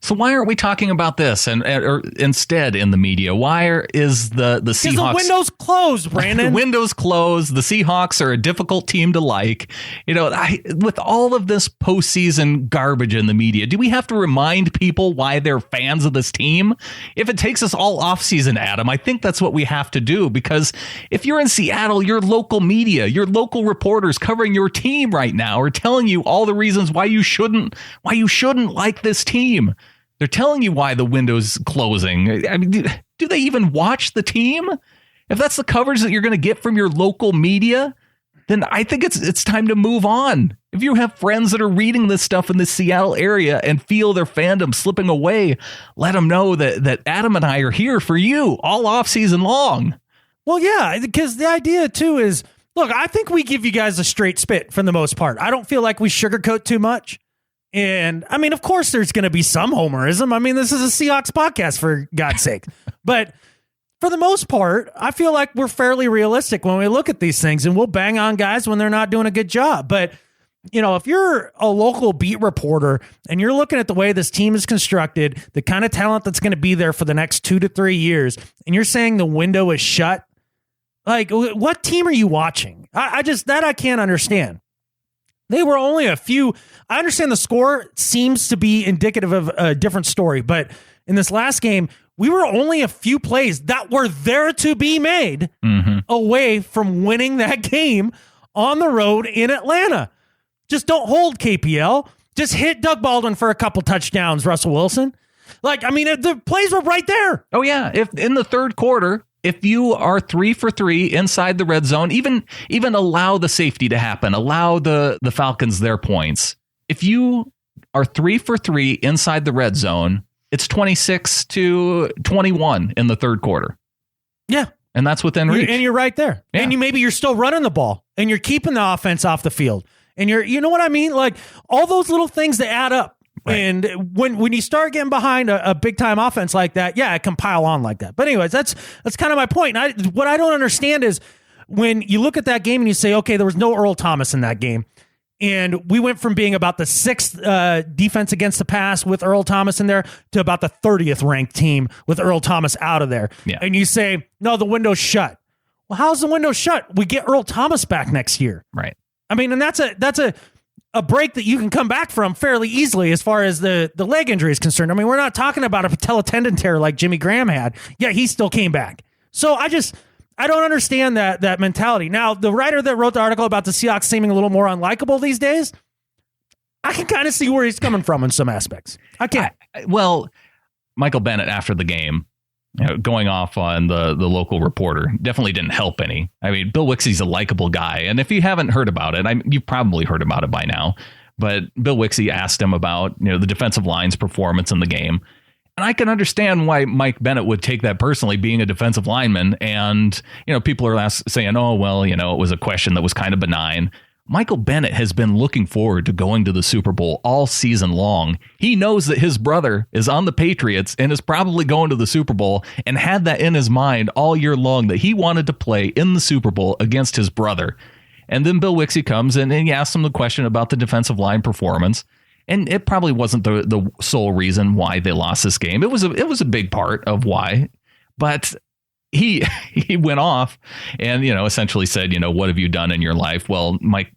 So why aren't we talking about this or instead in the media? Why is the Seahawks... Because the window's closed, Brandon. The window's closed. The Seahawks are a difficult team to like. With all of this postseason garbage in the media, do we have to remind people why they're fans of this team? If it takes us all offseason, Adam, I think that's what we have to do. Because if you're in Seattle, your local media, your local reporters covering your team right now are telling you all the reasons why you shouldn't like this team. They're telling you why the window's closing. I mean, do they even watch the team? If that's the coverage that you're going to get from your local media, then I think it's time to move on. If you have friends that are reading this stuff in the Seattle area and feel their fandom slipping away, let them know that Adam and I are here for you all off season long. Well, yeah, because the idea too is, look, I think we give you guys a straight spit for the most part. I don't feel like we sugarcoat too much. And I mean, of course, there's going to be some homerism. I mean, this is a Seahawks podcast, for God's sake. But for the most part, I feel like we're fairly realistic when we look at these things, and we'll bang on guys when they're not doing a good job. But, if you're a local beat reporter and you're looking at the way this team is constructed, the kind of talent that's going to be there for the next 2 to 3 years, and you're saying the window is shut, like, what team are you watching? I can't understand. They were only a few. I understand the score seems to be indicative of a different story, but in this last game, we were only a few plays that were there to be made away from winning that game on the road in Atlanta. Just don't hold KPL. Just hit Doug Baldwin for a couple touchdowns, Russell Wilson. The plays were right there. Oh, yeah. If in the third quarter, if you are 3 for 3 inside the red zone, even allow the safety to happen, allow the Falcons their points. If you are 3 for 3 inside the red zone, it's 26-21 in the third quarter. Yeah. And that's within reach. And you're right there. Yeah. And you're still running the ball, and you're keeping the offense off the field. And you know what I mean? Like, all those little things that add up. Right. And when you start getting behind a big time offense like that, yeah, it can pile on like that. But anyways, that's kind of my point. What I don't understand is when you look at that game and you say, okay, there was no Earl Thomas in that game, and we went from being about the 6th defense against the pass with Earl Thomas in there to about the 30th ranked team with Earl Thomas out of there. Yeah. And you say, no, the window's shut. Well, how's the window shut? We get Earl Thomas back next year. Right. I mean, and that's a break that you can come back from fairly easily as far as the leg injury is concerned. I mean, we're not talking about a patella tendon tear like Jimmy Graham had. Yeah, he still came back. So I don't understand that mentality. Now, the writer that wrote the article about the Seahawks seeming a little more unlikable these days, I can kind of see where he's coming from in some aspects. I can't. Well, Michael Bennett after the game, going off on the local reporter definitely didn't help any. I mean, Bill Wixie's a likable guy. And if you haven't heard about it, you've probably heard about it by now. But Bill Wixie asked him about the defensive line's performance in the game. And I can understand why Mike Bennett would take that personally, being a defensive lineman. And, people are saying, oh, well, it was a question that was kind of benign. Michael Bennett has been looking forward to going to the Super Bowl all season long. He knows that his brother is on the Patriots and is probably going to the Super Bowl, and had that in his mind all year long that he wanted to play in the Super Bowl against his brother. And then Bill Wixie comes and he asks him the question about the defensive line performance. And it probably wasn't the sole reason why they lost this game. It was a big part of why. But he went off and, essentially said, what have you done in your life? Well, Mike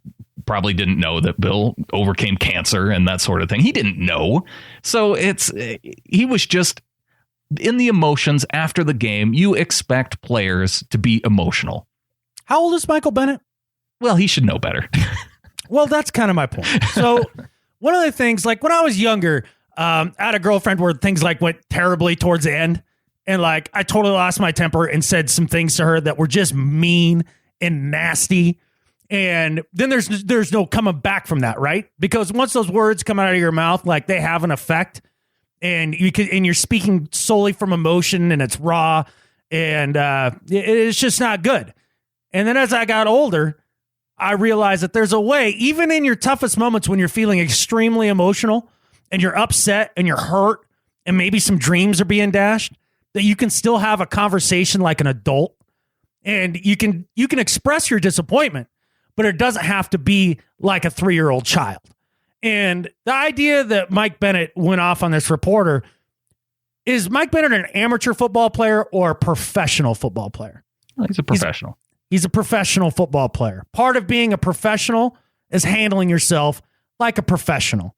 probably didn't know that Bill overcame cancer and that sort of thing. He didn't know. So he was just in the emotions after the game. You expect players to be emotional. How old is Michael Bennett? Well, he should know better. Well, that's kind of my point. So one of the things, like when I was younger, I had a girlfriend where things like went terribly towards the end. And like, I totally lost my temper and said some things to her that were just mean and nasty. And then there's no coming back from that, right? Because once those words come out of your mouth, like they have an effect, and you're speaking solely from emotion, and it's raw, and it's just not good. And then as I got older, I realized that there's a way, even in your toughest moments when you're feeling extremely emotional and you're upset and you're hurt and maybe some dreams are being dashed, that you can still have a conversation like an adult, and you can express your disappointment, but it doesn't have to be like a 3-year-old child. And the idea that Mike Bennett went off on this reporter, is Mike Bennett an amateur football player or a professional football player? Well, he's a professional. He's a professional football player. Part of being a professional is handling yourself like a professional.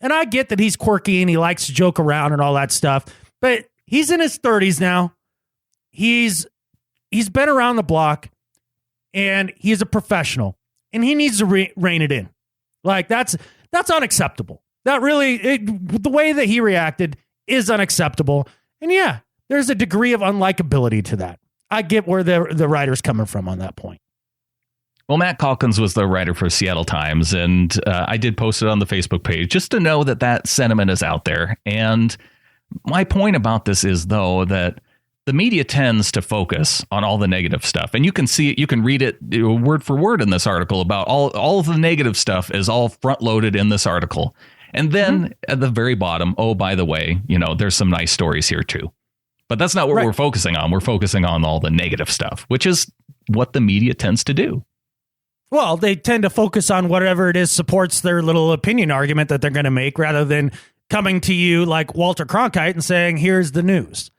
And I get that he's quirky and he likes to joke around and all that stuff, but he's in his 30s now. He's been around the block, and he's a professional, and he needs to rein it in. Like that's unacceptable. That really, the way that he reacted is unacceptable. And yeah, there's a degree of unlikability to that. I get where the writer's coming from on that point. Well, Matt Calkins was the writer for Seattle Times, and I did post it on the Facebook page just to know that sentiment is out there. And my point about this is, though, that the media tends to focus on all the negative stuff. And you can see it, you can read it word for word in this article about all of the negative stuff is all front loaded in this article. And then at the very bottom, oh, by the way, there's some nice stories here, too. But that's not what we're focusing on. We're focusing on all the negative stuff, which is what the media tends to do. Well, they tend to focus on whatever it is supports their little opinion argument that they're going to make, rather than coming to you like Walter Cronkite and saying, here's the news,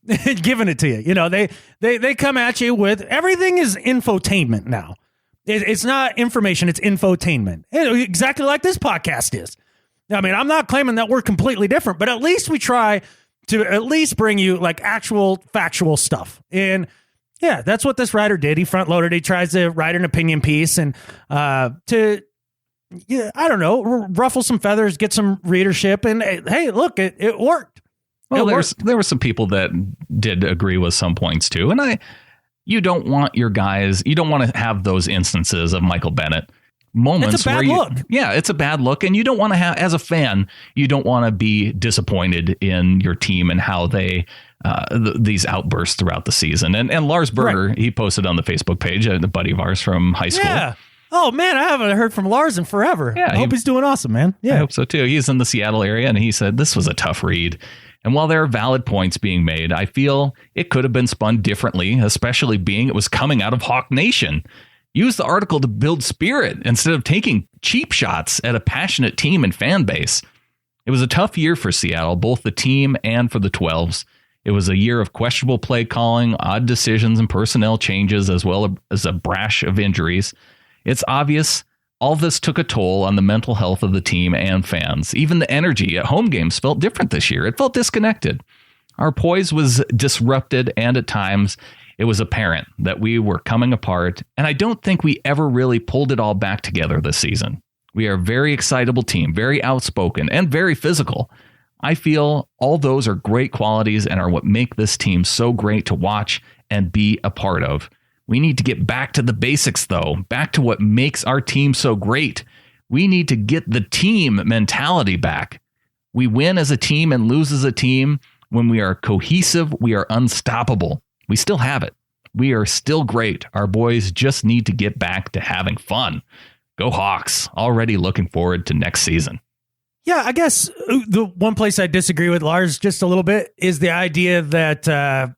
giving it to you. They come at you with everything is infotainment now. It's not information. It's infotainment. Exactly like this podcast is. I mean, I'm not claiming that we're completely different, but at least we try to at least bring you like actual factual stuff. And yeah, that's what this writer did. He front loaded. He tries to write an opinion piece and to ruffle some feathers, get some readership. And hey, look, it worked. Well, there were some people that did agree with some points too. And you don't want your guys, you don't want to have those instances of Michael Bennett moments. It's a bad look. Yeah, it's a bad look. And you don't want to have, as a fan, you don't want to be disappointed in your team and how they, these outbursts throughout the season. And Lars Berger, he posted on the Facebook page, a buddy of ours from high school. Yeah. Oh, man, I haven't heard from Lars in forever. Yeah, I hope he's doing awesome, man. Yeah, I hope so, too. He's in the Seattle area, and he said, this was a tough read. And while there are valid points being made, I feel it could have been spun differently, especially being it was coming out of Hawk Nation. Use the article to build spirit instead of taking cheap shots at a passionate team and fan base. It was a tough year for Seattle, both the team and for the 12s. It was a year of questionable play calling, odd decisions, and personnel changes, as well as a brash of injuries. It's obvious all this took a toll on the mental health of the team and fans. Even the energy at home games felt different this year. It felt disconnected. Our poise was disrupted, and at times it was apparent that we were coming apart, and I don't think we ever really pulled it all back together this season. We are a very excitable team, very outspoken, and very physical. I feel all those are great qualities and are what make this team so great to watch and be a part of. We need to get back to the basics, though, back to what makes our team so great. We need to get the team mentality back. We win as a team and lose as a team. When we are cohesive, we are unstoppable. We still have it. We are still great. Our boys just need to get back to having fun. Go Hawks. Already looking forward to next season. Yeah, I guess the one place I disagree with Lars just a little bit is the idea that,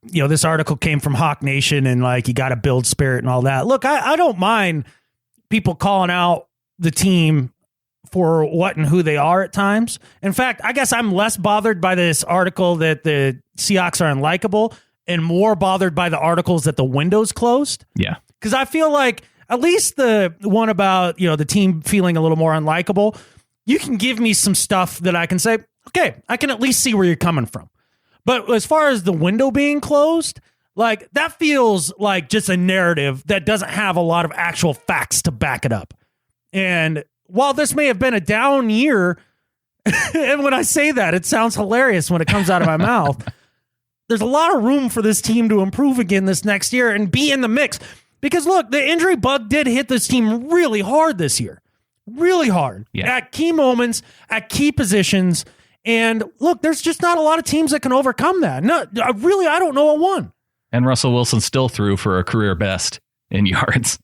this article came from Hawk Nation and like you got to build spirit and all that. Look, I don't mind people calling out the team for what and who they are at times. In fact, I guess I'm less bothered by this article that the Seahawks are unlikable and more bothered by the articles that the window's closed. Yeah. Because I feel like at least the one about, the team feeling a little more unlikable, you can give me some stuff that I can say, okay, I can at least see where you're coming from. But as far as the window being closed, like that feels like just a narrative that doesn't have a lot of actual facts to back it up. And while this may have been a down year, and when I say that, it sounds hilarious when it comes out of my mouth, there's a lot of room for this team to improve again this next year and be in the mix. Because look, the injury bug did hit this team really hard this year. Really hard. Yeah. At key moments, at key positions. And look, there's just not a lot of teams that can overcome that. No, I don't know a one. And Russell Wilson still threw for a career best in yards.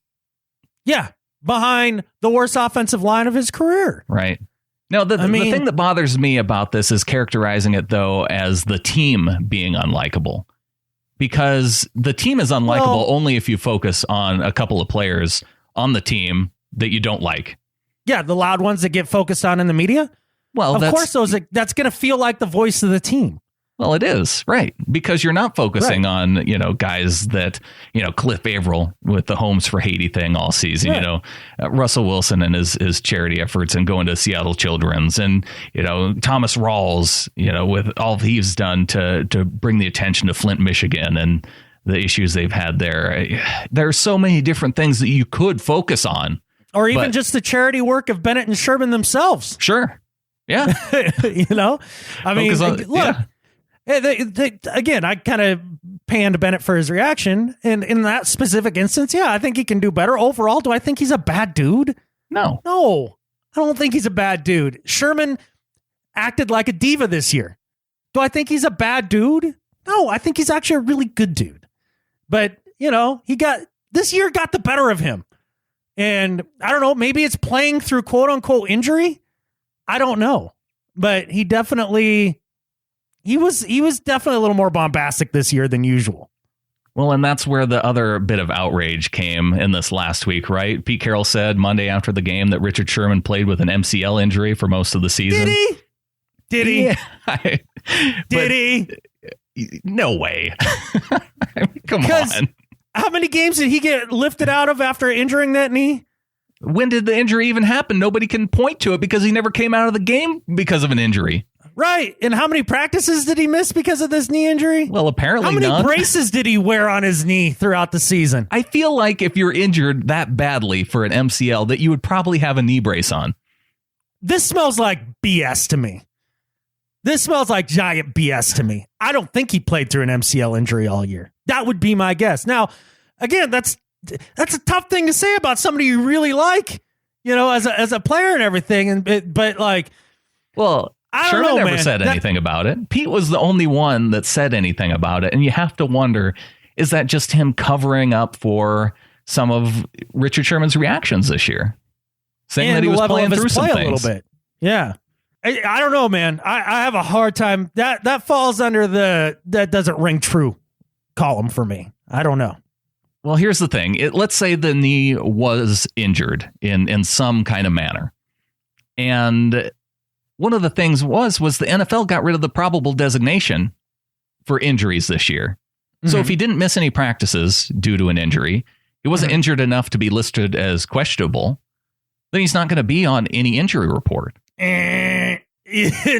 Yeah, behind the worst offensive line of his career. Right. No, the thing that bothers me about this is characterizing it, though, as the team being unlikable. Because the team is unlikable only if you focus on a couple of players on the team that you don't like. Yeah, the loud ones that get focused on in the media. Well, of course, that's going to feel like the voice of the team. Well, it is, right. Because you're not focusing on, guys that, Cliff Averill with the Homes for Haiti thing all season, right. Russell Wilson and his charity efforts and going to Seattle Children's and, Thomas Rawls, with all he's done to bring the attention to Flint, Michigan and the issues they've had there. There are so many different things that you could focus on. Or even just the charity work of Bennett and Sherman themselves. Sure. Yeah. I mean, look. Yeah. Again, I kind of panned Bennett for his reaction. And in that specific instance, I think he can do better. Overall, do I think he's a bad dude? No, I don't think he's a bad dude. Sherman acted like a diva this year. Do I think he's a bad dude? No, I think he's actually a really good dude. But, this year got the better of him. And I don't know, maybe it's playing through quote unquote injury. I don't know. But he was definitely a little more bombastic this year than usual. Well, and that's where the other bit of outrage came in this last week, right? Pete Carroll said Monday after the game that Richard Sherman played with an MCL injury for most of the season. Did he? Yeah. Did he? No way. I mean, come on. How many games did he get lifted out of after injuring that knee? When did the injury even happen? Nobody can point to it because he never came out of the game because of an injury. Right. And how many practices did he miss because of this knee injury? Well, apparently none. How many none. braces did he wear on his knee throughout the season? I feel like if you're injured that badly for an MCL, that you would probably have a knee brace on. This smells like BS to me. This smells like giant BS to me. I don't think he played through an MCL injury all year. That would be my guess. Now, again, that's a tough thing to say about somebody you really like, as a player and everything. But Sherman never said anything about it. Pete was the only one that said anything about it. And you have to wonder, is that just him covering up for some of Richard Sherman's reactions this year? Saying that he was playing through some things. A little bit. Yeah. I don't know, man. I have a hard time. That falls under that doesn't ring true column for me. I don't know. Well, here's the thing. Let's say the knee was injured in some kind of manner. And one of the things was the NFL got rid of the probable designation for injuries this year. Mm-hmm. So if he didn't miss any practices due to an injury, he wasn't injured enough to be listed as questionable, then he's not going to be on any injury report. No,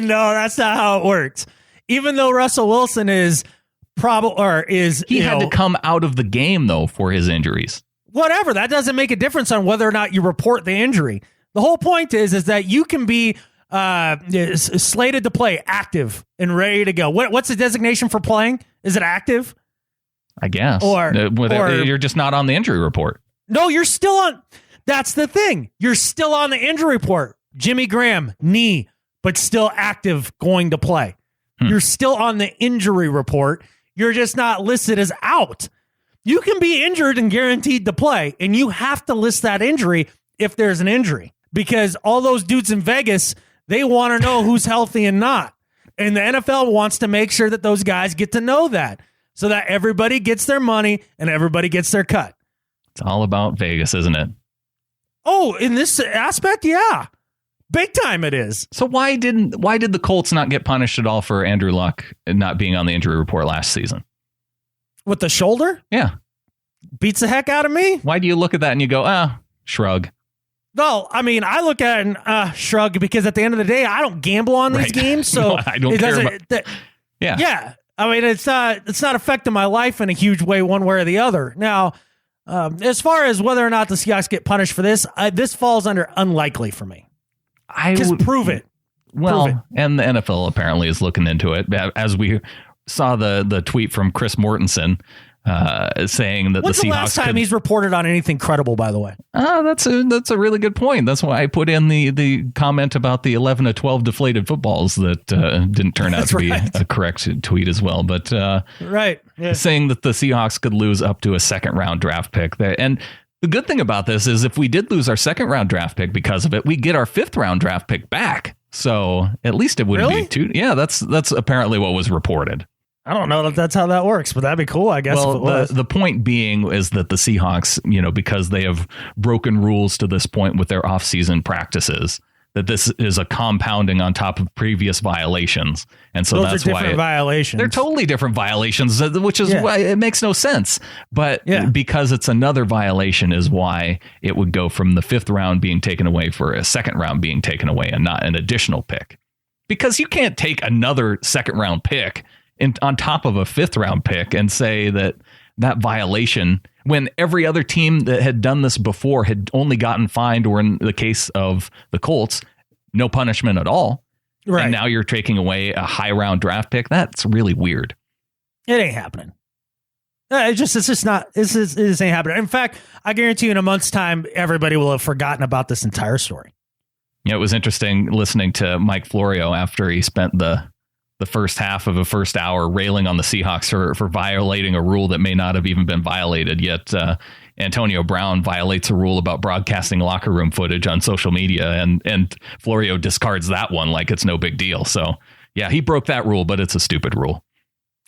that's not how it works. Even though Russell Wilson is he had to come out of the game though for his injuries. Whatever, that doesn't make a difference on whether or not you report the injury. The whole point is that you can be slated to play, active and ready to go. What's the designation for playing? Is it active? I guess. Or you're just not on the injury report. No, you're still on. That's the thing. You're still on the injury report. Jimmy Graham, knee, but still active, going to play. You're still on the injury report. You're just not listed as out. You can be injured and guaranteed to play, and you have to list that injury if there's an injury, because all those dudes in Vegas, they want to know who's healthy and not. And the NFL wants to make sure that those guys get to know that so that everybody gets their money and everybody gets their cut. It's all about Vegas, isn't it? Oh, in this aspect, yeah. Big time it is. So why did the Colts not get punished at all for Andrew Luck not being on the injury report last season? With the shoulder? Yeah. Beats the heck out of me. Why do you look at that and you go, shrug? No, I mean, I look at it and shrug because at the end of the day, I don't gamble on these games, so no, I don't care about. Yeah. I mean, it's not affecting my life in a huge way, one way or the other. Now, as far as whether or not the Seahawks get punished for this, this falls under unlikely for me. Just prove it. Well, prove it. And the NFL apparently is looking into it, as we saw the tweet from Chris Mortensen. Saying that When's the last time he's reported on anything credible, by the way? That's a really good point. That's why I put in the comment about the 11 to 12 deflated footballs that didn't turn out to be a correct tweet as well. But saying that the Seahawks could lose up to a second round draft pick. And the good thing about this is if we did lose our second round draft pick because of it, we get our fifth round draft pick back. So at least it wouldn't be too. Yeah, that's apparently what was reported. I don't know if that's how that works, but that'd be cool, I guess. Well, the point being is that the Seahawks, because they have broken rules to this point with their offseason practices, that this is a compounding on top of previous violations. And so that's why violations. They're totally different violations, which is why it makes no sense. But because it's another violation is why it would go from the fifth round being taken away for a second round being taken away and not an additional pick. Because you can't take another second round pick on top of a fifth round pick and say that violation, when every other team that had done this before had only gotten fined, or in the case of the Colts, no punishment at all. Right. And now you're taking away a high round draft pick. That's really weird. It ain't happening. It ain't happening. In fact, I guarantee you in a month's time, everybody will have forgotten about this entire story. Yeah, it was interesting listening to Mike Florio after he spent the first half of a first hour railing on the Seahawks for violating a rule that may not have even been violated. Yet Antonio Brown violates a rule about broadcasting locker room footage on social media, and Florio discards that one like it's no big deal. So, yeah, he broke that rule, but it's a stupid rule.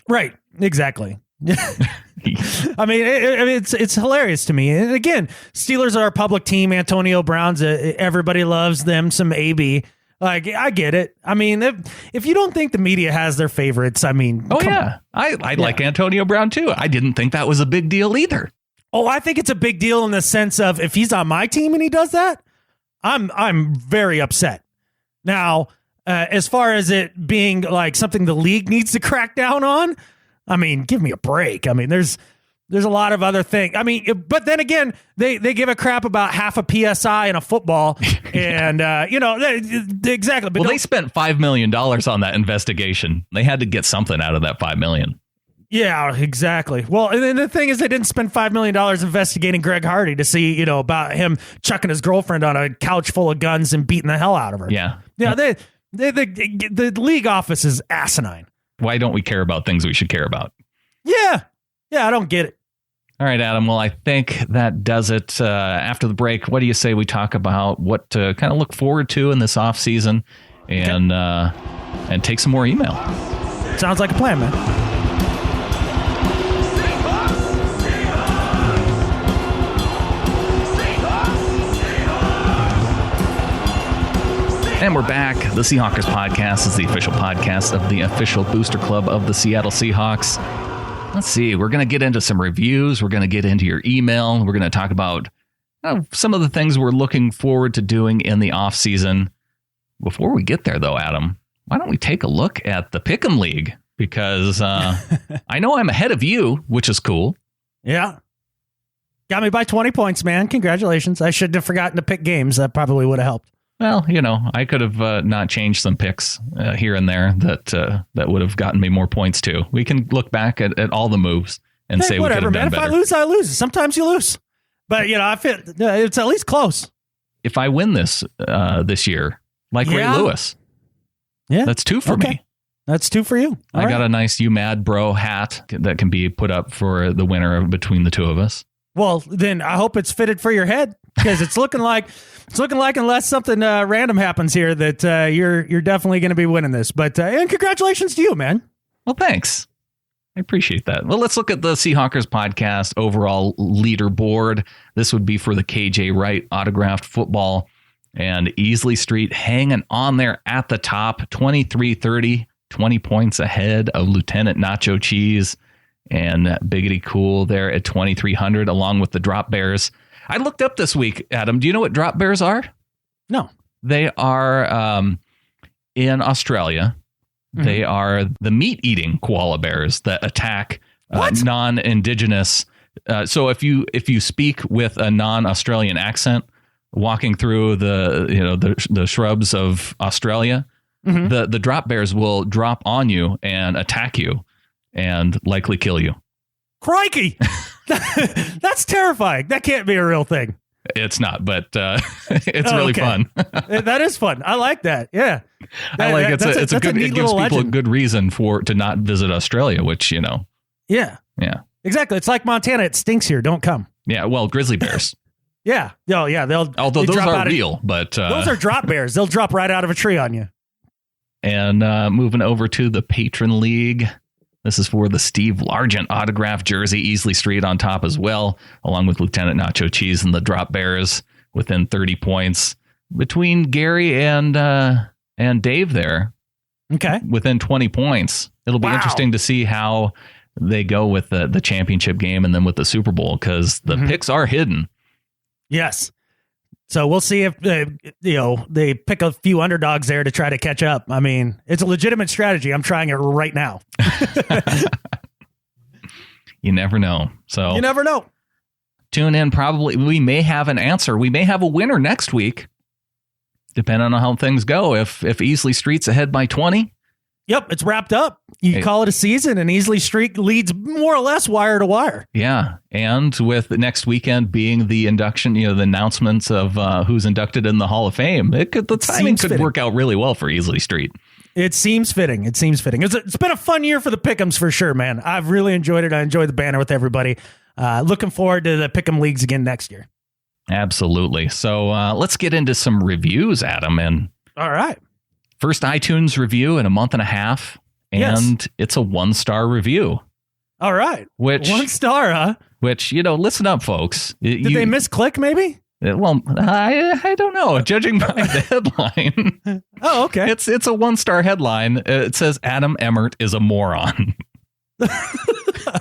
Right. Exactly. I mean, it's hilarious to me. And again, Steelers are a public team. Antonio Brown's everybody loves them some AB. Like, I get it. I mean, if you don't think the media has their favorites, I mean, I like Antonio Brown too. I didn't think that was a big deal either. Oh, I think it's a big deal in the sense of if he's on my team and he does that, I'm very upset. Now, as far as it being like something the league needs to crack down on, I mean, give me a break. I mean, there's a lot of other things. I mean, but then again, they give a crap about half a PSI in a football, and exactly. But well, they spent $5 million on that investigation. They had to get something out of that $5 million. Yeah, exactly. Well, and then the thing is, they didn't spend $5 million investigating Greg Hardy to see, about him chucking his girlfriend on a couch full of guns and beating the hell out of her. Yeah. The league office is asinine. Why don't we care about things we should care about? Yeah, I don't get it. All right, Adam. Well, I think that does it. After the break, what do you say we talk about what to kind of look forward to in this off season, and take some more email? Sounds like a plan, man. And we're back. The Seahawkers podcast is the official podcast of the official booster club of the Seattle Seahawks. Let's see. We're going to get into some reviews. We're going to get into your email. We're going to talk about some of the things we're looking forward to doing in the off season. Before we get there, though, Adam, why don't we take a look at the Pick'em League? Because I know I'm ahead of you, which is cool. Yeah. Got me by 20 points, man. Congratulations. I shouldn't have forgotten to pick games. That probably would have helped. Well, I could have not changed some picks here and there that would have gotten me more points too. We can look back at all the moves and say whatever, we could have done better. If I lose, I lose. Sometimes you lose, but I feel it's at least close. If I win this year, like Ray Lewis, that's 2 for me. That's 2 for you. I got a nice "You Mad Bro" hat that can be put up for the winner between the two of us. Well, then I hope it's fitted for your head, because it's looking like unless something random happens here that you're definitely going to be winning this. But and congratulations to you, man. Well, thanks. I appreciate that. Well, let's look at the Seahawkers podcast overall leaderboard. This would be for the KJ Wright autographed football, and Easley Street hanging on there at the top, 23-30, 20 points ahead of Lieutenant Nacho Cheese. and Biggity Cool there at 2,300, along with the Drop Bears. I looked up this week, Adam. Do you know what Drop Bears are? No. They are in Australia. Mm-hmm. They are the meat-eating koala bears that attack non-indigenous. So if you speak with a non-Australian accent, walking through the shrubs of Australia, mm-hmm. the drop bears will drop on you and attack you and likely kill you. Crikey! That's terrifying. That can't be a real thing. It's not, but it's really fun. That is fun. I like that. Yeah. I like it. It's a good. It gives people a good reason to not visit Australia, which, you know. Yeah. Yeah. Exactly. It's like Montana. It stinks here. Don't come. Yeah. Well, grizzly bears. Yeah. Oh, yeah. Although those are real, but those are drop bears. They'll drop right out of a tree on you. And moving over to the Patron League. This is for the Steve Largent autograph jersey, Easley Street on top as well, along with Lieutenant Nacho Cheese and the Drop Bears within 30 points. Between Gary and Dave there, okay, within 20 points. It'll be interesting to see how they go with the championship game and then with the Super Bowl, because the picks are hidden. Yes. So we'll see if they pick a few underdogs there to try to catch up. I mean, it's a legitimate strategy. I'm trying it right now. You never know. So you never know. Tune in. Probably we may have an answer. We may have a winner next week, depending on how things go. If Easley Street's ahead by 20. Yep, it's wrapped up. You call it a season, and Easley Street leads more or less wire to wire. Yeah, and with the next weekend being the induction, the announcements of who's inducted in the Hall of Fame, the timing could work out really well for Easley Street. It seems fitting. It's been a fun year for the Pick'ems for sure, man. I've really enjoyed it. I enjoyed the banner with everybody. Looking forward to the Pick'em leagues again next year. Absolutely. So let's get into some reviews, Adam. And all right. First iTunes review in a month and a half, and It's a 1-star review. All right. 1 star, huh? Which, listen up, folks. Did they misclick, maybe? Well, I don't know. Judging by the headline. Oh, okay. It's a 1-star headline. It says Adam Emmert is a moron.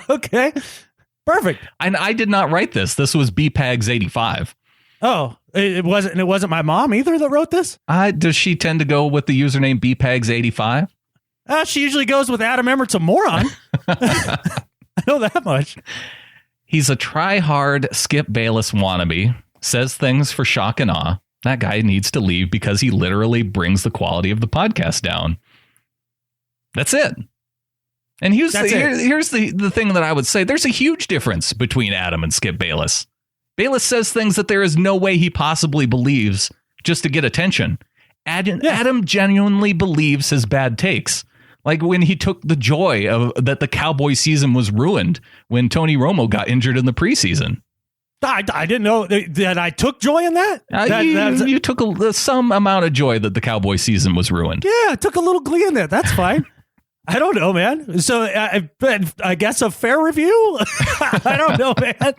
Okay. Perfect. And I did not write this. This was BPags85. Oh, it wasn't my mom either that wrote this? Does she tend to go with the username BPags85? She usually goes with Adam Emmert's a moron. I know that much. He's a try-hard Skip Bayless wannabe, says things for shock and awe. That guy needs to leave because he literally brings the quality of the podcast down. That's it. And here's the thing that I would say. There's a huge difference between Adam and Skip Bayless. Bayless says things that there is no way he possibly believes just to get attention. Adam genuinely believes his bad takes. Like when he took the joy of that the Cowboy season was ruined when Tony Romo got injured in the preseason. I didn't know that I took joy in that. You took some amount of joy that the Cowboy season was ruined. Yeah, I took a little glee in that. That's fine. I don't know, man. So I guess a fair review. I don't know, man.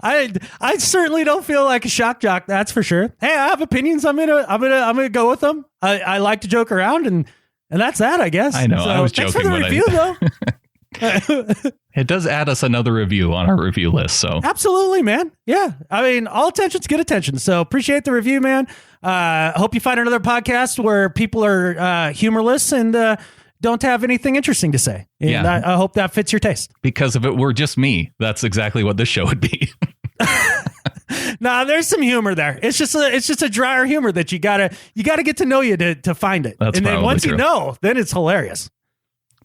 I certainly don't feel like a shock jock. That's for sure. Hey, I have opinions. I'm gonna go with them. I like to joke around, and that's that, I guess. I know. So, I was joking. Thanks for the review, though. It does add us another review on our review list. So absolutely, man. Yeah, I mean, all attention's good attention. So appreciate the review, man. Hope you find another podcast where people are humorless and don't have anything interesting to say. And I hope that fits your taste. Because if it were just me, that's exactly what this show would be. Nah, there's some humor there. It's just a drier humor that you gotta get to know you to find it. That's and then once true. You know, then it's hilarious.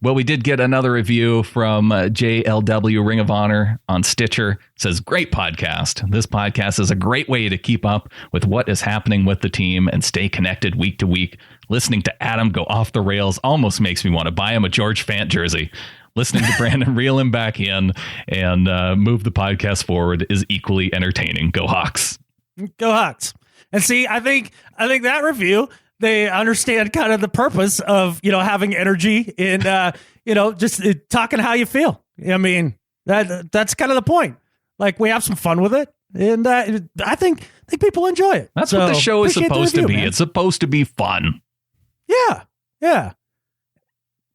Well, we did get another review from JLW Ring of Honor on Stitcher. It says, great podcast. This podcast is a great way to keep up with what is happening with the team and stay connected week to week. Listening to Adam go off the rails almost makes me want to buy him a George Fant jersey. Listening to Brandan reel him back in and move the podcast forward is equally entertaining. Go Hawks. Go Hawks. And see, I think that review, they understand kind of the purpose of, having energy and, just talking how you feel. I mean, that's kind of the point. Like, we have some fun with it. And I think people enjoy it. That's what the show is supposed to be. Man. It's supposed to be fun. Yeah.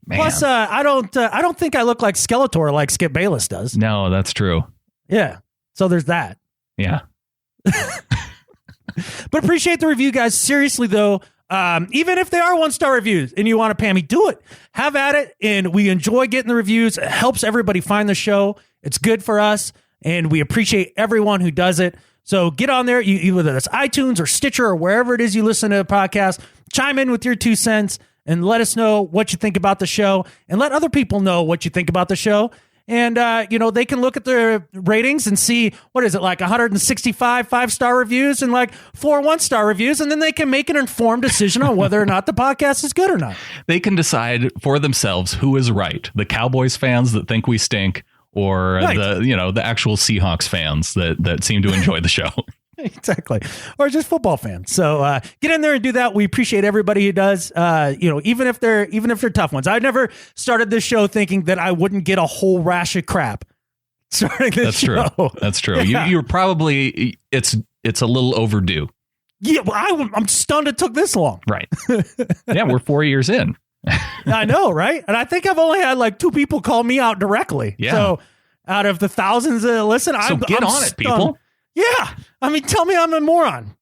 Man. Plus, I don't think I look like Skeletor like Skip Bayless does. No, that's true. Yeah. So there's that. Yeah. But appreciate the review, guys. Seriously, though, even if they are 1-star reviews and you want to pay me, do it. Have at it. And we enjoy getting the reviews. It helps everybody find the show. It's good for us. And we appreciate everyone who does it. So get on there, whether that's iTunes or Stitcher or wherever it is you listen to the podcast. Chime in with your 2 cents and let us know what you think about the show, and let other people know what you think about the show. And, they can look at their ratings and see, what is it, like 165 5-star reviews and like 4 1-star reviews. And then they can make an informed decision on whether or not the podcast is good or not. They can decide for themselves who is right. The Cowboys fans that think we stink, or right. the actual Seahawks fans that seem to enjoy the show. Exactly. Or just football fans. So get in there and do that. We appreciate everybody who does, even if they're tough ones. I never started this show thinking that I wouldn't get a whole rash of crap starting this show. True. That's true. Yeah. You're probably, it's a little overdue. Yeah. Well, I'm stunned it took this long. Right. Yeah. We're 4 years in. I know. Right. And I think I've only had like 2 people call me out directly. Yeah. So out of the thousands that listen, I'm get on stunned. it, people. Yeah. I mean, tell me I'm a moron.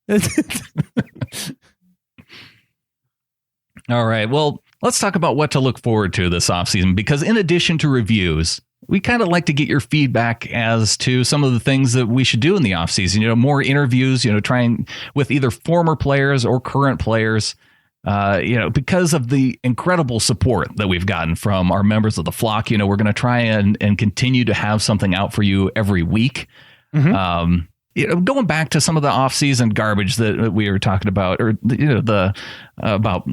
All right. Well, let's talk about what to look forward to this offseason, because in addition to reviews, we kind of like to get your feedback as to some of the things that we should do in the offseason. More interviews, trying with either former players or current players, because of the incredible support that we've gotten from our members of the flock. We're going to try and continue to have something out for you every week. Mm-hmm. Going back to some of the off-season garbage that we were talking about, or about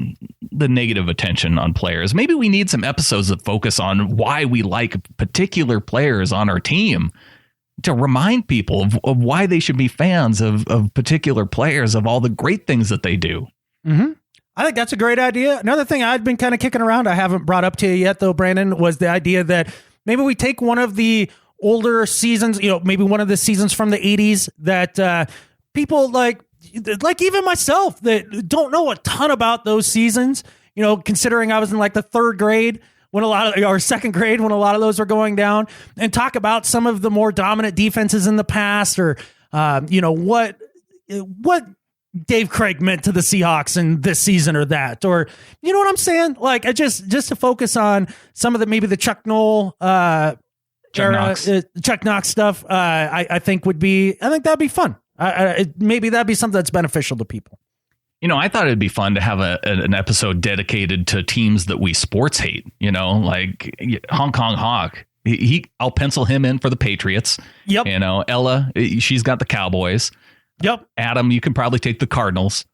the negative attention on players. Maybe we need some episodes that focus on why we like particular players on our team, to remind people of why they should be fans of particular players, of all the great things that they do. Mm-hmm. I think that's a great idea. Another thing I'd been kind of kicking around, I haven't brought up to you yet, though, Brandon, was the idea that maybe we take one of the older seasons, maybe one of the seasons from the 80s that people like even myself that don't know a ton about those seasons, considering I was in like the 3rd grade when or 2nd grade when a lot of those were going down, and talk about some of the more dominant defenses in the past, or what Dave Craig meant to the Seahawks in this season or that, or you know what I'm saying? Like I just to focus on some of maybe the Chuck Knoll, Chuck Knox stuff. I think that'd be fun. Maybe that'd be something that's beneficial to people. I thought it'd be fun to have an episode dedicated to teams that we sports hate, like Hong Kong Hawk. I'll pencil him in for the Patriots. Yep. Ella, she's got the Cowboys. Yep. Adam, you can probably take the Cardinals.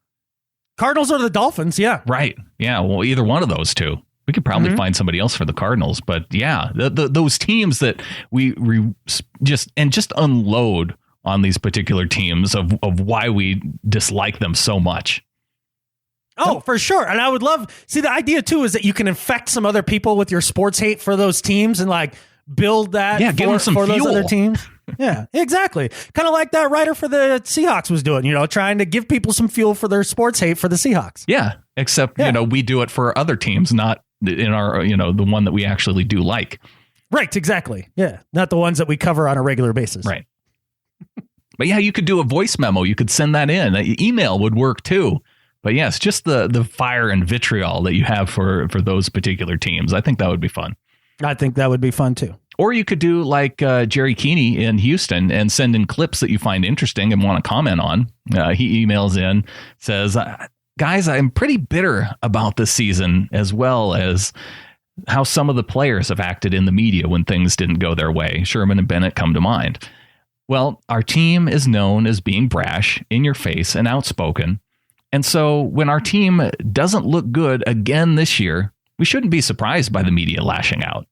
Cardinals or the Dolphins. Yeah. Right. Yeah. Well, either one of those two. We could probably find somebody else for the Cardinals, but yeah, those teams that we just unload on these particular teams of why we dislike them so much. Oh, for sure. And I would the idea too is that you can infect some other people with your sports hate for those teams and like build that give them some for fuel. Those other teams. Yeah, exactly. Kind of like that writer for the Seahawks was doing, trying to give people some fuel for their sports hate for the Seahawks. Yeah. Except, we do it for other teams, not in our, the one that we actually do like. Right. Exactly. Yeah. Not the ones that we cover on a regular basis. Right. But yeah, you could do a voice memo. You could send that in. Email would work too. But yes, just the fire and vitriol that you have for those particular teams. I think that would be fun. I think that would be fun too. Or you could do like Jerry Keeney in Houston and send in clips that you find interesting and want to comment on. He emails in, says, guys, I'm pretty bitter about this season, as well as how some of the players have acted in the media when things didn't go their way. Sherman and Bennett come to mind. Well, our team is known as being brash, in your face, and outspoken. And so when our team doesn't look good again this year, we shouldn't be surprised by the media lashing out.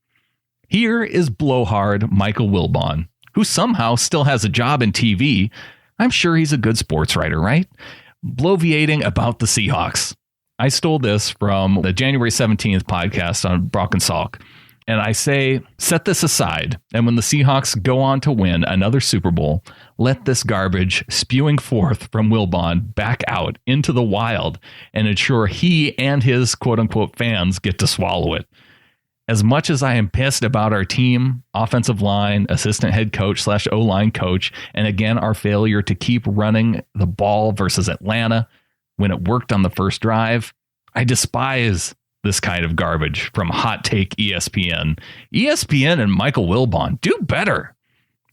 Here is blowhard Michael Wilbon, who somehow still has a job in TV. I'm sure he's a good sports writer, right? Bloviating about the Seahawks. I stole this from the January 17th podcast on Brock and Salk. And I say, set this aside. And when the Seahawks go on to win another Super Bowl, let this garbage spewing forth from Wilbon back out into the wild and ensure he and his quote unquote fans get to swallow it. As much as I am pissed about our team, offensive line, assistant head coach / O-line coach, and again, our failure to keep running the ball versus Atlanta when it worked on the first drive, I despise this kind of garbage from Hot Take ESPN. ESPN and Michael Wilbon, do better,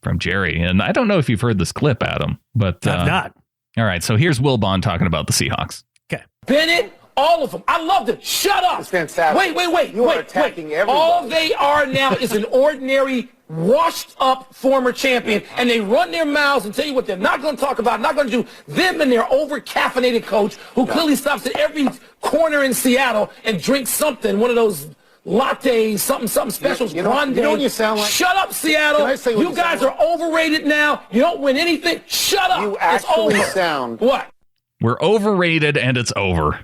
from Jerry. And I don't know if you've heard this clip, Adam, but I've not. All right, so here's Wilbon talking about the Seahawks. Okay. Bennett, all of them. I love them. Shut up. It's fantastic. Wait. You are attacking everybody. All they are now is an ordinary, washed up former champion, and they run their mouths and tell you what they're not going to talk about, not going to do. Them and their over-caffeinated coach who clearly stops at every corner in Seattle and drinks something, one of those lattes, something special. You know what you sound like? Shut up, Seattle. Can I say what you guys are overrated now. You don't win anything. Shut up. You it's actually over. sound. What? We're overrated and it's over.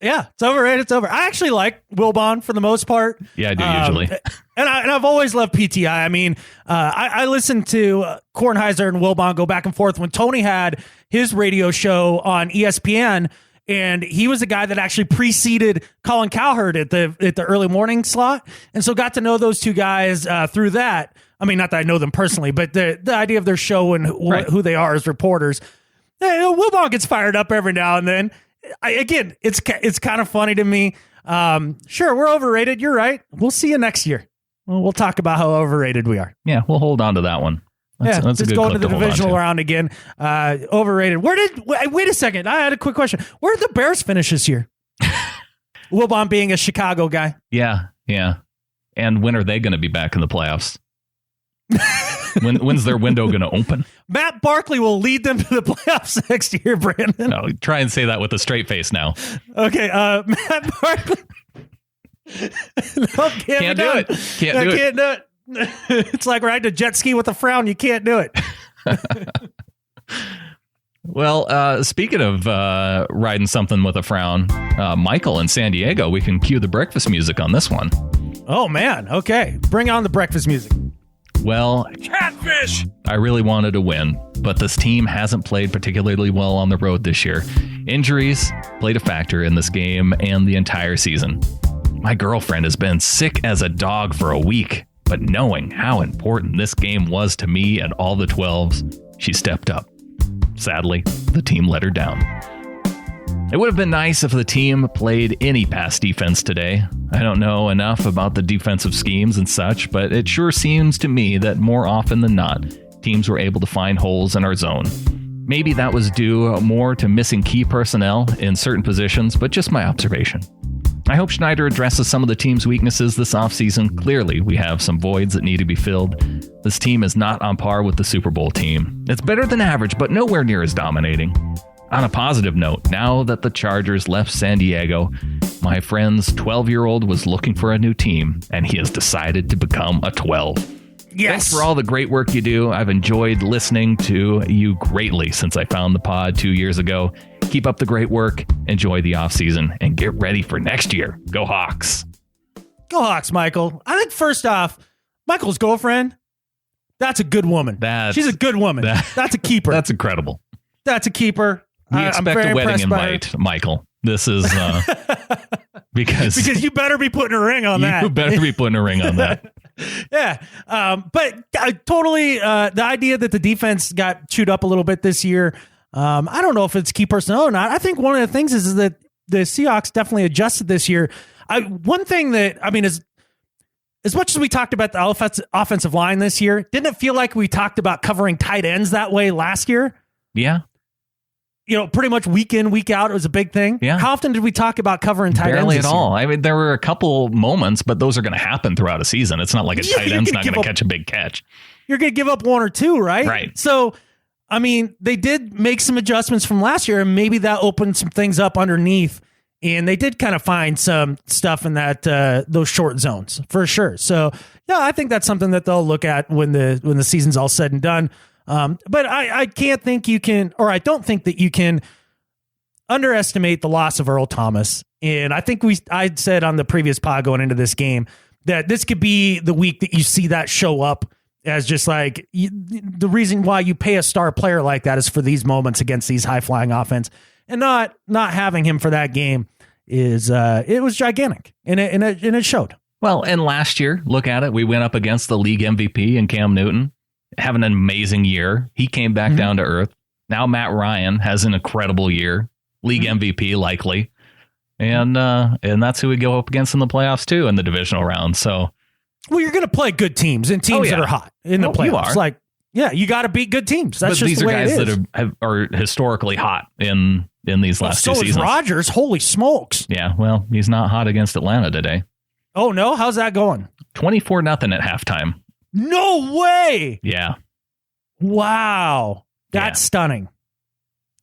Yeah, it's overrated. It's over. I actually like Wilbon for the most part. Yeah, I do usually. And I've always loved PTI. I mean, I listened to Kornheiser and Wilbon go back and forth when Tony had his radio show on ESPN, and he was the guy that actually preceded Colin Cowherd at the early morning slot, and so got to know those two guys through that. I mean, not that I know them personally, but the idea of their show and who they are as reporters. Wilbon gets fired up every now and then. Again, it's kind of funny to me. Sure, we're overrated. You're right. We'll see you next year. We'll talk about how overrated we are. Yeah, we'll hold on to that one. That's just going to the divisional round again. Overrated. Wait a second. I had a quick question. Where did the Bears finish this year? Wilbon being a Chicago guy. Yeah. And when are they going to be back in the playoffs? When's their window going to open? Matt Barkley will lead them to the playoffs next year, Brandon. No, try and say that with a straight face now. Okay, Matt Barkley. No, can't do it. Can't do it. It's like riding a jet ski with a frown. You can't do it. Well, speaking of riding something with a frown, Michael in San Diego, we can cue the breakfast music on this one. Oh, man. Okay. Bring on the breakfast music. Well, Catfish! I really wanted to win, but this team hasn't played particularly well on the road this year. Injuries played a factor in this game and the entire season. My girlfriend has been sick as a dog for a week, but knowing how important this game was to me and all the 12s, she stepped up. Sadly, the team let her down. It would have been nice if the team played any pass defense today. I don't know enough about the defensive schemes and such, but it sure seems to me that more often than not, teams were able to find holes in our zone. Maybe that was due more to missing key personnel in certain positions, but just my observation. I hope Schneider addresses some of the team's weaknesses this offseason. Clearly, we have some voids that need to be filled. This team is not on par with the Super Bowl team. It's better than average, but nowhere near as dominating. On a positive note, now that the Chargers left San Diego, my friend's 12-year-old was looking for a new team, and he has decided to become a 12. Yes. Thanks for all the great work you do. I've enjoyed listening to you greatly since I found the pod 2 years ago. Keep up the great work, enjoy the offseason, and get ready for next year. Go Hawks. Go Hawks, Michael. I think first off, Michael's girlfriend, that's a good woman. She's a good woman. That's a keeper. That's incredible. That's a keeper. We expect a wedding invite, Michael. This is because you better be putting a ring on that. You better be putting a ring on that. Yeah. But totally the idea that the defense got chewed up a little bit this year, I don't know if it's key personnel or not. I think one of the things is that the Seahawks definitely adjusted this year. One thing that, I mean, is as much as we talked about the offensive line this year, didn't it feel like we talked about covering tight ends that way last year? Yeah. You know, pretty much week in, week out, it was a big thing. Yeah. How often did we talk about covering tight ends? Barely at all. I mean, there were a couple moments, but those are going to happen throughout a season. It's not like a tight end's not going to catch a big catch. You're going to give up one or two, right? Right. So, I mean, they did make some adjustments from last year, and maybe that opened some things up underneath. And they did kind of find some stuff in that those short zones for sure. So, yeah, I think that's something that they'll look at when the season's all said and done. But I can't think you can, or I don't think that you can underestimate the loss of Earl Thomas. And I think I said on the previous pod going into this game that this could be the week that you see that show up as just like the reason why you pay a star player like that is for these moments against these high flying offense, and not having him for that game is it was gigantic and it showed. Well, and last year, look at it. We went up against the league MVP in Cam Newton, having an amazing year. He came back down to earth. Now Matt Ryan has an incredible year, league MVP likely, and that's who we go up against in the playoffs too in the divisional round. So, well, you're going to play good teams and teams that are hot in the playoffs. You are. Like, yeah, you got to beat good teams. That's but just these the are way guys it is. that are historically hot in these last two seasons. So is Rodgers. Holy smokes! Yeah, well, he's not hot against Atlanta today. Oh no, how's that going? 24-0 at halftime. No way! Yeah. Wow, that's stunning.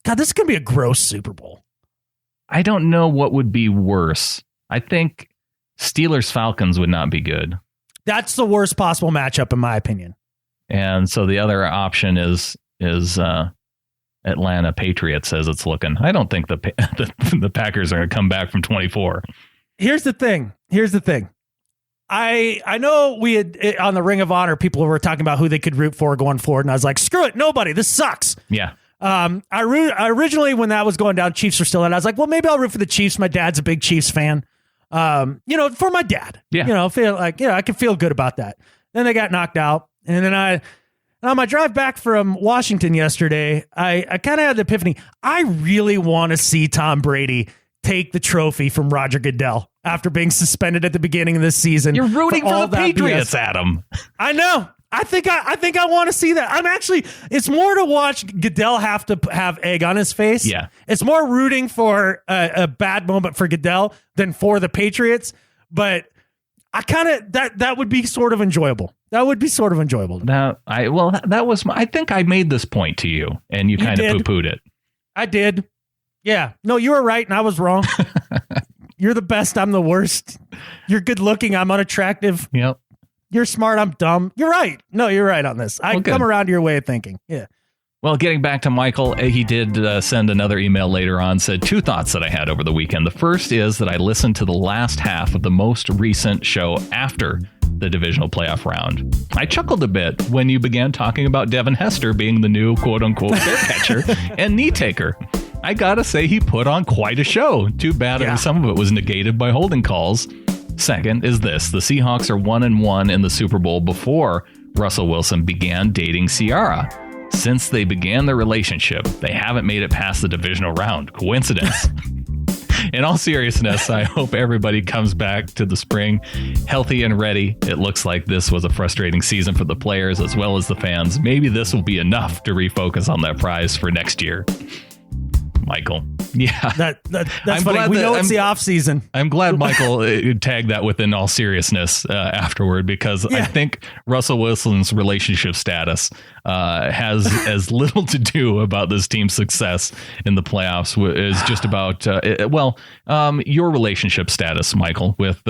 God, this is going to be a gross Super Bowl. I don't know what would be worse. I think Steelers-Falcons would not be good. That's the worst possible matchup, in my opinion. And so the other option is Atlanta Patriots as it's looking. I don't think the Packers are going to come back from 24. Here's the thing. I know we had on the Ring of Honor, people were talking about who they could root for going forward, and I was like, screw it, nobody. This sucks. Yeah. I originally, when that was going down, Chiefs were still in. I was like, well, maybe I'll root for the Chiefs. My dad's a big Chiefs fan. For my dad. Yeah. Feel like, I can feel good about that. Then they got knocked out, and then on my drive back from Washington yesterday, I kind of had the epiphany. I really want to see Tom Brady take the trophy from Roger Goodell after being suspended at the beginning of this season. You're rooting for the Patriots, BS. Adam. I know. I think I want to see that. It's more to watch Goodell have to have egg on his face. Yeah. It's more rooting for a bad moment for Goodell than for the Patriots. But I kind of, that would be sort of enjoyable. That would be sort of enjoyable. I think I made this point to you and you kind of poo-pooed it. I did. Yeah. No, you were right and I was wrong. You're the best. I'm the worst. You're good looking. I'm unattractive. Yep. You're smart. I'm dumb. You're right. No, you're right on this. I come around to your way of thinking. Yeah. Well, getting back to Michael, he did send another email later on, said 2 thoughts that I had over the weekend. The first is that I listened to the last half of the most recent show after the divisional playoff round. I chuckled a bit when you began talking about Devin Hester being the new quote-unquote fair catcher and knee taker. I gotta say, he put on quite a show. Too bad some of it was negated by holding calls. Second is this. The Seahawks are 1-1 in the Super Bowl before Russell Wilson began dating Ciara. Since they began their relationship, they haven't made it past the divisional round. Coincidence? In all seriousness, I hope everybody comes back to the spring healthy and ready. It looks like this was a frustrating season for the players as well as the fans. Maybe this will be enough to refocus on that prize for next year. Michael. Yeah. That's funny. We know it's the off season. I'm glad Michael tagged that within all seriousness afterward, because I think Russell Wilson's relationship status has as little to do about this team's success in the playoffs is just about, your relationship status, Michael, with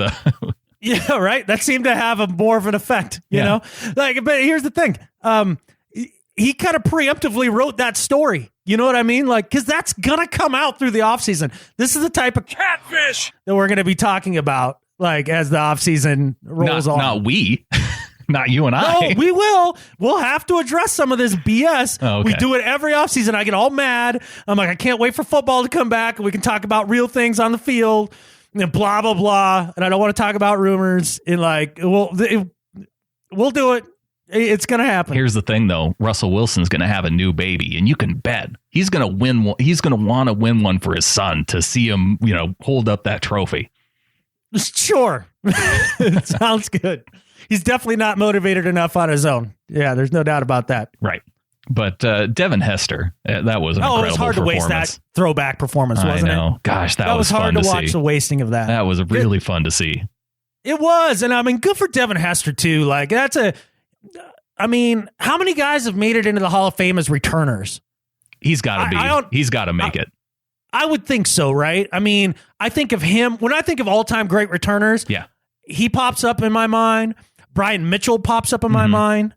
yeah, right. That seemed to have more of an effect, you know, but here's the thing. He kind of preemptively wrote that story. You know what I mean? Because that's going to come out through the offseason. This is the type of catfish that we're going to be talking about, as the offseason rolls on. Not we. Not you and I. No, we will. We'll have to address some of this BS. Oh, okay. We do it every offseason. I get all mad. I'm like, I can't wait for football to come back and we can talk about real things on the field and blah, blah, blah. And I don't want to talk about rumors. And we'll do it. It's going to happen. Here's the thing, though. Russell Wilson's going to have a new baby, and you can bet he's going to win one. He's going to want to win one for his son to see him, hold up that trophy. Sure. It sounds good. He's definitely not motivated enough on his own. Yeah, there's no doubt about that. Right. But Devin Hester, that was an incredible performance. It was hard to waste that throwback performance, wasn't it? I know. Gosh, that was hard fun to watch the wasting of that. That was really fun to see. It was. And good for Devin Hester, too. How many guys have made it into the Hall of Fame as returners? He's got to be. He's got to make it. I would think so, right? I think of him. When I think of all-time great returners, he pops up in my mind. Brian Mitchell pops up in my mind.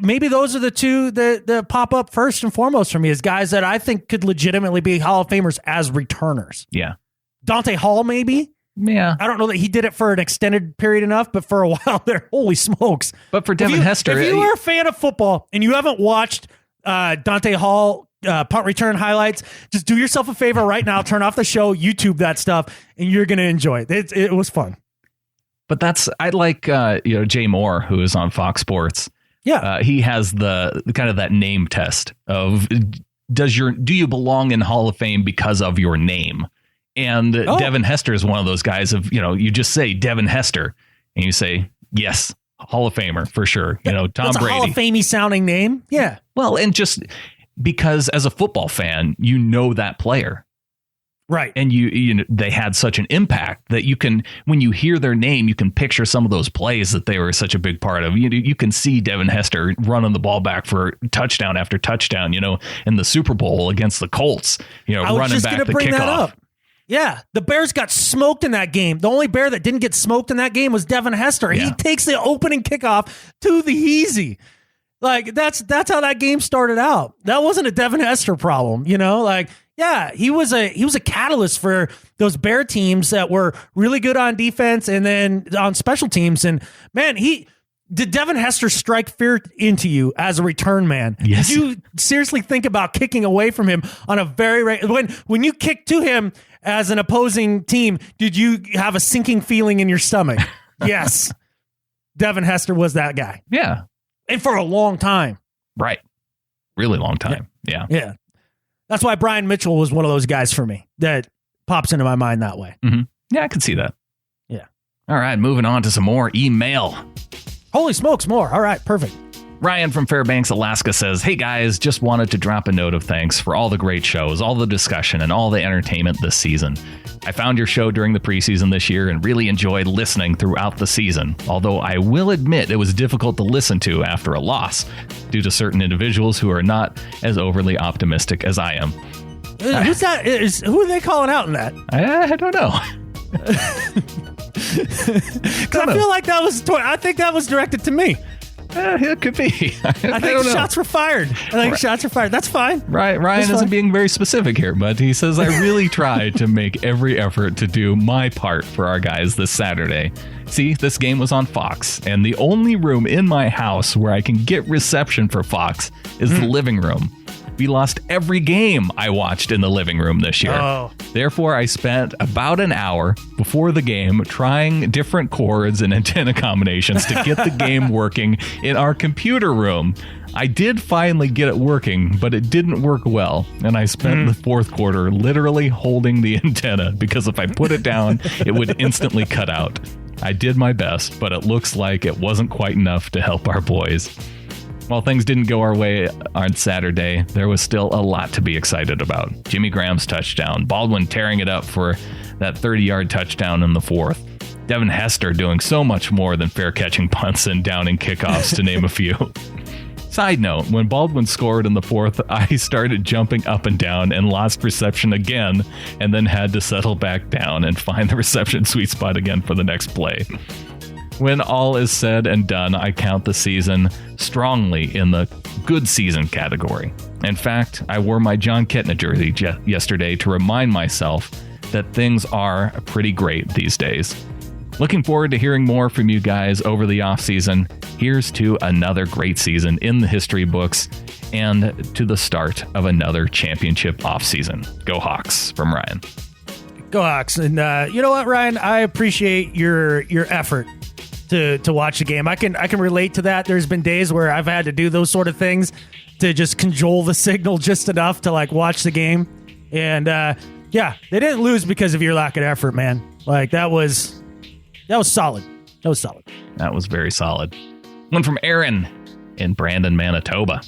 Maybe those are the two that pop up first and foremost for me as guys that I think could legitimately be Hall of Famers as returners. Yeah. Dante Hall, maybe. Yeah. I don't know that he did it for an extended period enough, but for a while there, holy smokes. But for Devin Hester, if you are a fan of football and you haven't watched Dante Hall punt return highlights. Just do yourself a favor right now. Turn off the show, YouTube that stuff, and you're going to enjoy it. It was fun. But I like Jay Moore, who is on Fox Sports. Yeah, he has the kind of that name test of do you belong in Hall of Fame because of your name? And Devin Hester is one of those guys of, you just say Devin Hester and you say, yes, Hall of Famer for sure. Tom that's Brady. A Hall of Famey sounding name. Yeah. Well, and just because as a football fan, that player. Right. And they had such an impact that when you hear their name, you can picture some of those plays that they were such a big part of. You can see Devin Hester running the ball back for touchdown after touchdown, in the Super Bowl against the Colts, running back the kickoff. Yeah, the Bears got smoked in that game. The only Bear that didn't get smoked in that game was Devin Hester. Yeah. He takes the opening kickoff to the easy. Like that's how that game started out. That wasn't a Devin Hester problem, Yeah, he was a catalyst for those Bear teams that were really good on defense and then on special teams. And man, did Devin Hester strike fear into you as a return man? Yes. Did you seriously think about kicking away from him on a when you kicked to him as an opposing team? Did you have a sinking feeling in your stomach? Yes, Devin Hester was that guy. Yeah, and for a long time. Right, really long time. Yeah. That's why Brian Mitchell was one of those guys for me that pops into my mind that way. Mm-hmm. Yeah, I can see that. Yeah. All right, moving on to some more email. Holy smokes, more. All right, perfect. Ryan from Fairbanks, Alaska says, hey guys, just wanted to drop a note of thanks for all the great shows, all the discussion, and all the entertainment this season. I found your show during the preseason this year and really enjoyed listening throughout the season, although I will admit it was difficult to listen to after a loss due to certain individuals who are not as overly optimistic as I am. Who's that? Who are they calling out in that? I don't know. Because I feel like I think that was directed to me. It could be. I think shots were fired. Shots were fired. That's fine. Right. Ryan isn't being very specific here, but he says, I really tried to make every effort to do my part for our guys this Saturday. See, this game was on Fox, and the only room in my house where I can get reception for Fox is the living room. We lost every game I watched in the living room this year. Oh. Therefore, I spent about an hour before the game trying different cords and antenna combinations to get the game working in our computer room. I did finally get it working, but it didn't work well, and I spent the fourth quarter literally holding the antenna because if I put it down, it would instantly cut out. I did my best, but it looks like it wasn't quite enough to help our boys. While things didn't go our way on Saturday, there was still a lot to be excited about. Jimmy Graham's touchdown, Baldwin tearing it up for that 30-yard touchdown in the fourth, Devin Hester doing so much more than fair catching punts and downing kickoffs, to name a few. Side note, when Baldwin scored in the fourth, I started jumping up and down and lost reception again, and then had to settle back down and find the reception sweet spot again for the next play. When all is said and done, I count the season strongly in the good season category. In fact, I wore my John Ketna jersey yesterday to remind myself that things are pretty great these days. Looking forward to hearing more from you guys over the offseason. Here's to another great season in the history books and to the start of another championship offseason. Go Hawks, from Ryan. Go Hawks. And you know what, Ryan? I appreciate your effort to watch the game. I can relate to that. There's been days where I've had to do those sort of things to just control the signal just enough to watch the game. And they didn't lose because of your lack of effort, man. That was solid. That was solid. That was very solid. One from Aaron in Brandan, Manitoba.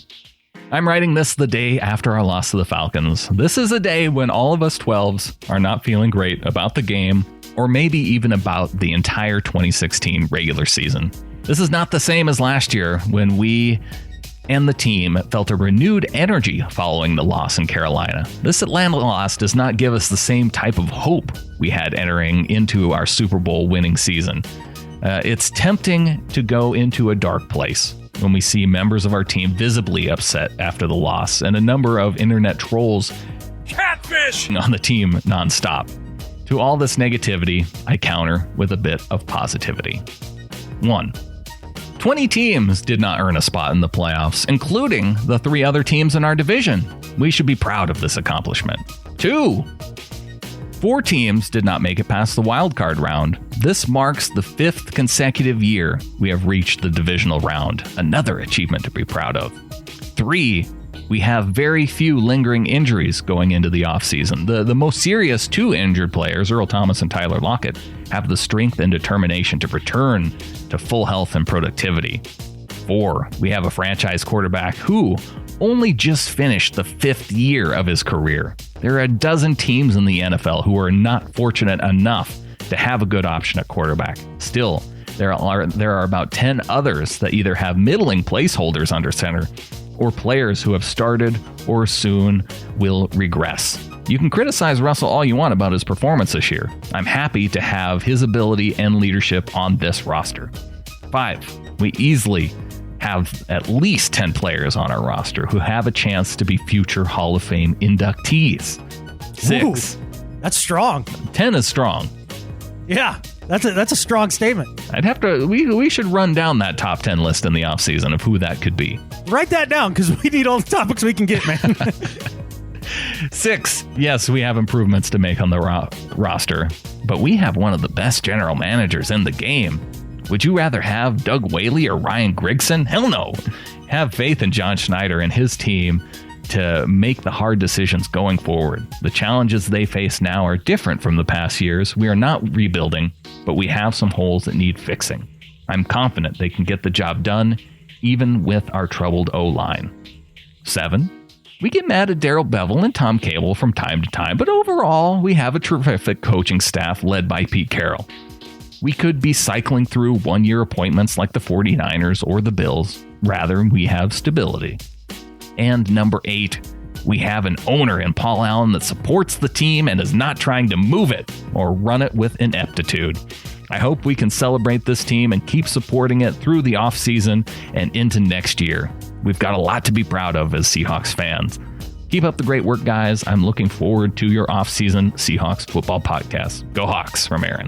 I'm writing this the day after our loss to the Falcons. This is a day when all of us 12s are not feeling great about the game, or maybe even about the entire 2016 regular season. This is not the same as last year when we and the team felt a renewed energy following the loss in Carolina. This Atlanta loss does not give us the same type of hope we had entering into our Super Bowl winning season. It's tempting to go into a dark place when we see members of our team visibly upset after the loss and a number of internet trolls catfish on the team nonstop. To all this negativity, I counter with a bit of positivity. 1. 20 teams did not earn a spot in the playoffs, including the 3 other teams in our division. We should be proud of this accomplishment. 2, 4 teams did not make it past the wild card round. This marks the 5th consecutive year we have reached the divisional round. Another achievement to be proud of. 3, we have very few lingering injuries going into the offseason. The most serious 2 injured players, Earl Thomas and Tyler Lockett, have the strength and determination to return to full health and productivity. 4, we have a franchise quarterback who only just finished the 5th year of his career. There are a dozen teams in the NFL who are not fortunate enough to have a good option at quarterback. Still, there are about 10 others that either have middling placeholders under center or players who have started or soon will regress. You can criticize Russell all you want about his performance this year. I'm happy to have his ability and leadership on this roster. 5, we easily have at least 10 players on our roster who have a chance to be future Hall of Fame inductees. 6. Ooh, that's strong. 10 is strong. Yeah, that's a strong statement. I'd have to. We should run down that top 10 list in the offseason of who that could be. Write that down because we need all the topics we can get, man. 6, yes, we have improvements to make on the roster, but we have one of the best general managers in the game. Would you rather have Doug Whaley or Ryan Grigson? Hell no. Have faith in John Schneider and his team to make the hard decisions going forward. The challenges they face now are different from the past years. We are not rebuilding, but we have some holes that need fixing. I'm confident they can get the job done, even with our troubled O-line. 7, we get mad at Darrell Bevell and Tom Cable from time to time, but overall, we have a terrific coaching staff led by Pete Carroll. We could be cycling through one-year appointments like the 49ers or the Bills. Rather, we have stability. And number 8, we have an owner in Paul Allen that supports the team and is not trying to move it or run it with ineptitude. I hope we can celebrate this team and keep supporting it through the offseason and into next year. We've got a lot to be proud of as Seahawks fans. Keep up the great work, guys. I'm looking forward to your offseason Seahawks football podcast. Go Hawks, from Aaron.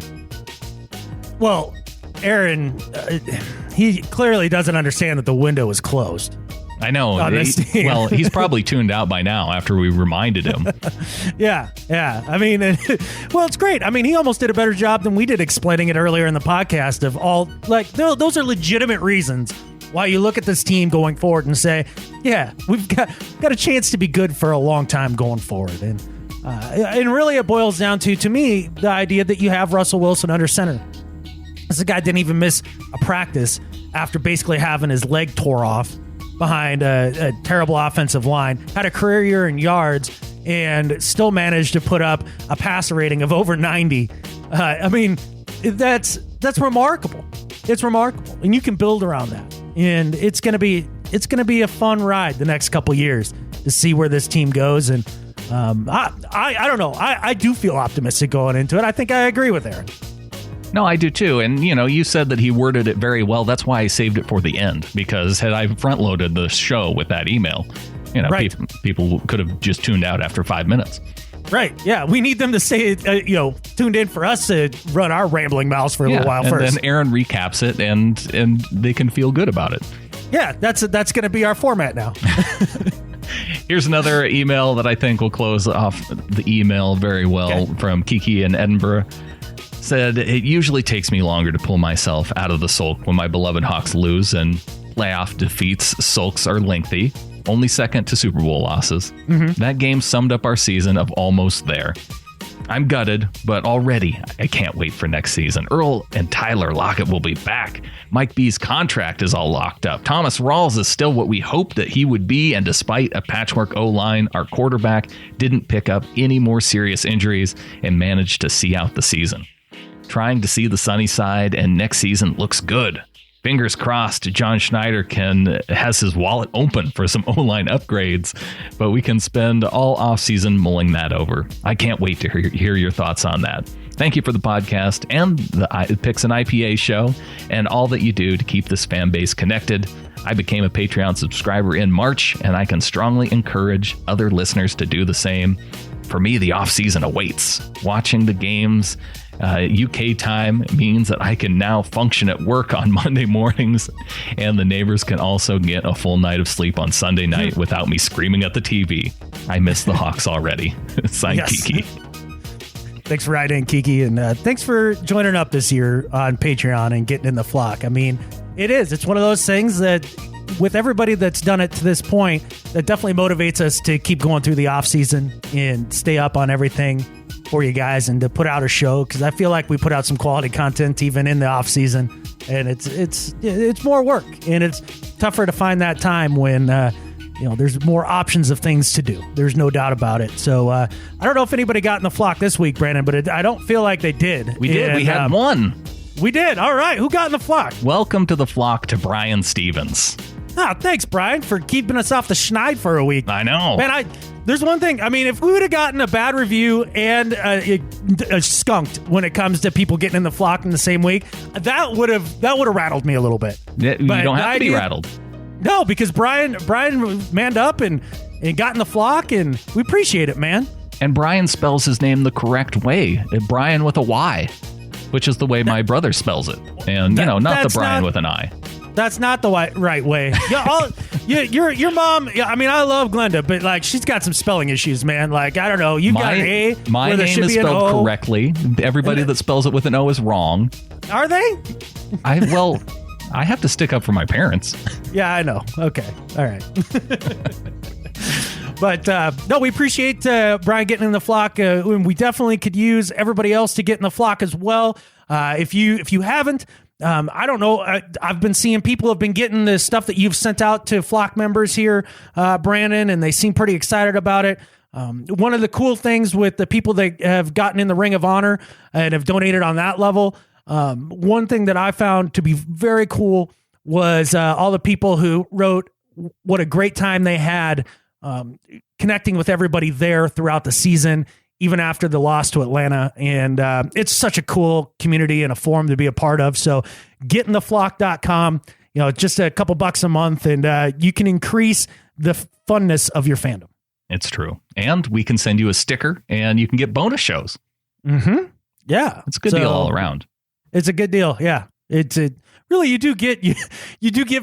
Well, Aaron, he clearly doesn't understand that the window is closed. I know. Well, he's probably tuned out by now after we reminded him. Yeah. I mean, well, it's great. I mean, he almost did a better job than we did explaining it earlier in the podcast of all, like, those are legitimate reasons why you look at this team going forward and say, yeah, we've got a chance to be good for a long time going forward. And really it boils down to me, the idea that you have Russell Wilson under center. This guy didn't even miss a practice after basically having his leg tore off behind a terrible offensive line, had a career year in yards, and still managed to put up a passer rating of over 90. I mean, that's remarkable. It's remarkable, and you can build around that. And it's gonna be a fun ride the next couple years to see where this team goes. And I don't know. I do feel optimistic going into it. I think I agree with Aaron. No, I do too. And, you said that he worded it very well. That's why I saved it for the end, because had I front-loaded the show with that email, right, people could have just tuned out after 5 minutes. Right. Yeah. We need them to stay, tuned in for us to run our rambling mouths for a little while first. And then Aaron recaps it and they can feel good about it. Yeah. That's going to be our format now. Here's another email that I think will close off the email very well from Kiki in Edinburgh. Said, it usually takes me longer to pull myself out of the sulk when my beloved Hawks lose, and playoff defeats sulks are lengthy, only second to Super Bowl losses. Mm-hmm. That game summed up our season of almost there. I'm gutted, but already I can't wait for next season. Earl and Tyler Lockett will be back. Mike B's contract is all locked up. Thomas Rawls is still what we hoped that he would be, and despite a patchwork O-line, our quarterback didn't pick up any more serious injuries and managed to see out the season. Trying to see the sunny side, and next season looks good. Fingers crossed John Schneider has his wallet open for some O-line upgrades, but we can spend all offseason mulling that over. I can't wait to hear your thoughts on that. Thank you for the podcast and the Picks and IPA show and all that you do to keep this fan base connected. I became a Patreon subscriber in March, and I can strongly encourage other listeners to do the same. for me, the off season awaits. Watching the games UK time means that I can now function at work on Monday mornings, and the neighbors can also get a full night of sleep on Sunday night without me screaming at the TV. I miss the Hawks already. Signed, Kiki. Thanks for writing in, Kiki, and thanks for joining up this year on Patreon and getting in the flock. I mean, it's one of those things that with everybody that's done it to this point, that definitely motivates us to keep going through the off season and stay up on everything for you guys and to put out a show, because I feel like we put out some quality content even in the off season, and it's more work, and it's tougher to find that time when there's more options of things to do. There's no doubt about it. So I don't know if anybody got in the flock this week, Brandon, but I don't feel like they did. We did. We had one. We did. All right. Who got in the flock? Welcome to the flock to Brian Stevens. Thanks, Brian, for keeping us off the schneid for a week. I know. Man, there's one thing. I mean, if we would have gotten a bad review and skunked when it comes to people getting in the flock in the same week, that would have rattled me a little bit. You don't have to be rattled. No, because Brian manned up and got in the flock, and we appreciate it, man. And Brian spells his name the correct way. Brian with a Y, which is the way my brother spells it. And, not the Brian with an I. That's not the right way. Your mom. Yeah, I mean, I love Glenda, but like she's got some spelling issues, man. Like I don't know. You got an A. My name is spelled correctly. Everybody that spells it with an O is wrong. Are they? I have to stick up for my parents. Yeah, I know. Okay, all right. But no, we appreciate Brian getting in the flock. We definitely could use everybody else to get in the flock as well. If you haven't. I don't know. I've been seeing people have been getting the stuff that you've sent out to flock members here, Brandon, and they seem pretty excited about it. One of the cool things with the people that have gotten in the Ring of Honor and have donated on that level, one thing that I found to be very cool was all the people who wrote what a great time they had connecting with everybody there throughout the season, even after the loss to Atlanta. And it's such a cool community and a forum to be a part of. So getintheflock.com, just a couple bucks a month, and you can increase the funness of your fandom. It's true. And we can send you a sticker and you can get bonus shows. Mm-hmm. Yeah. It's a good deal all around. It's a good deal. Yeah. Really, you do get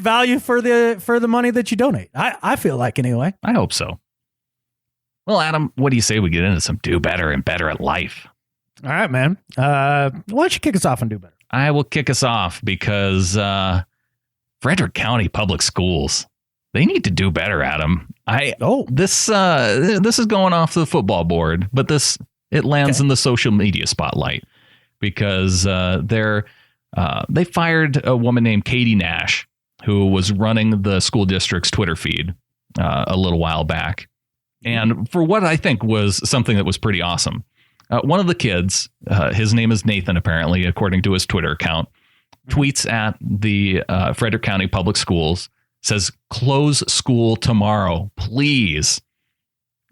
value for the money that you donate. I feel like anyway. I hope so. Well, Adam, what do you say we get into some do better and better at life? All right, man. Why don't you kick us off and do better? I will kick us off because Frederick County Public Schools, they need to do better, Adam. This is going off the football board, but it lands in the social media spotlight because they fired a woman named Katie Nash, who was running the school district's Twitter feed a little while back. And for what I think was something that was pretty awesome. One of the kids, his name is Nathan, apparently, according to his Twitter account, tweets at the Frederick County Public Schools, says, "Close school tomorrow, please."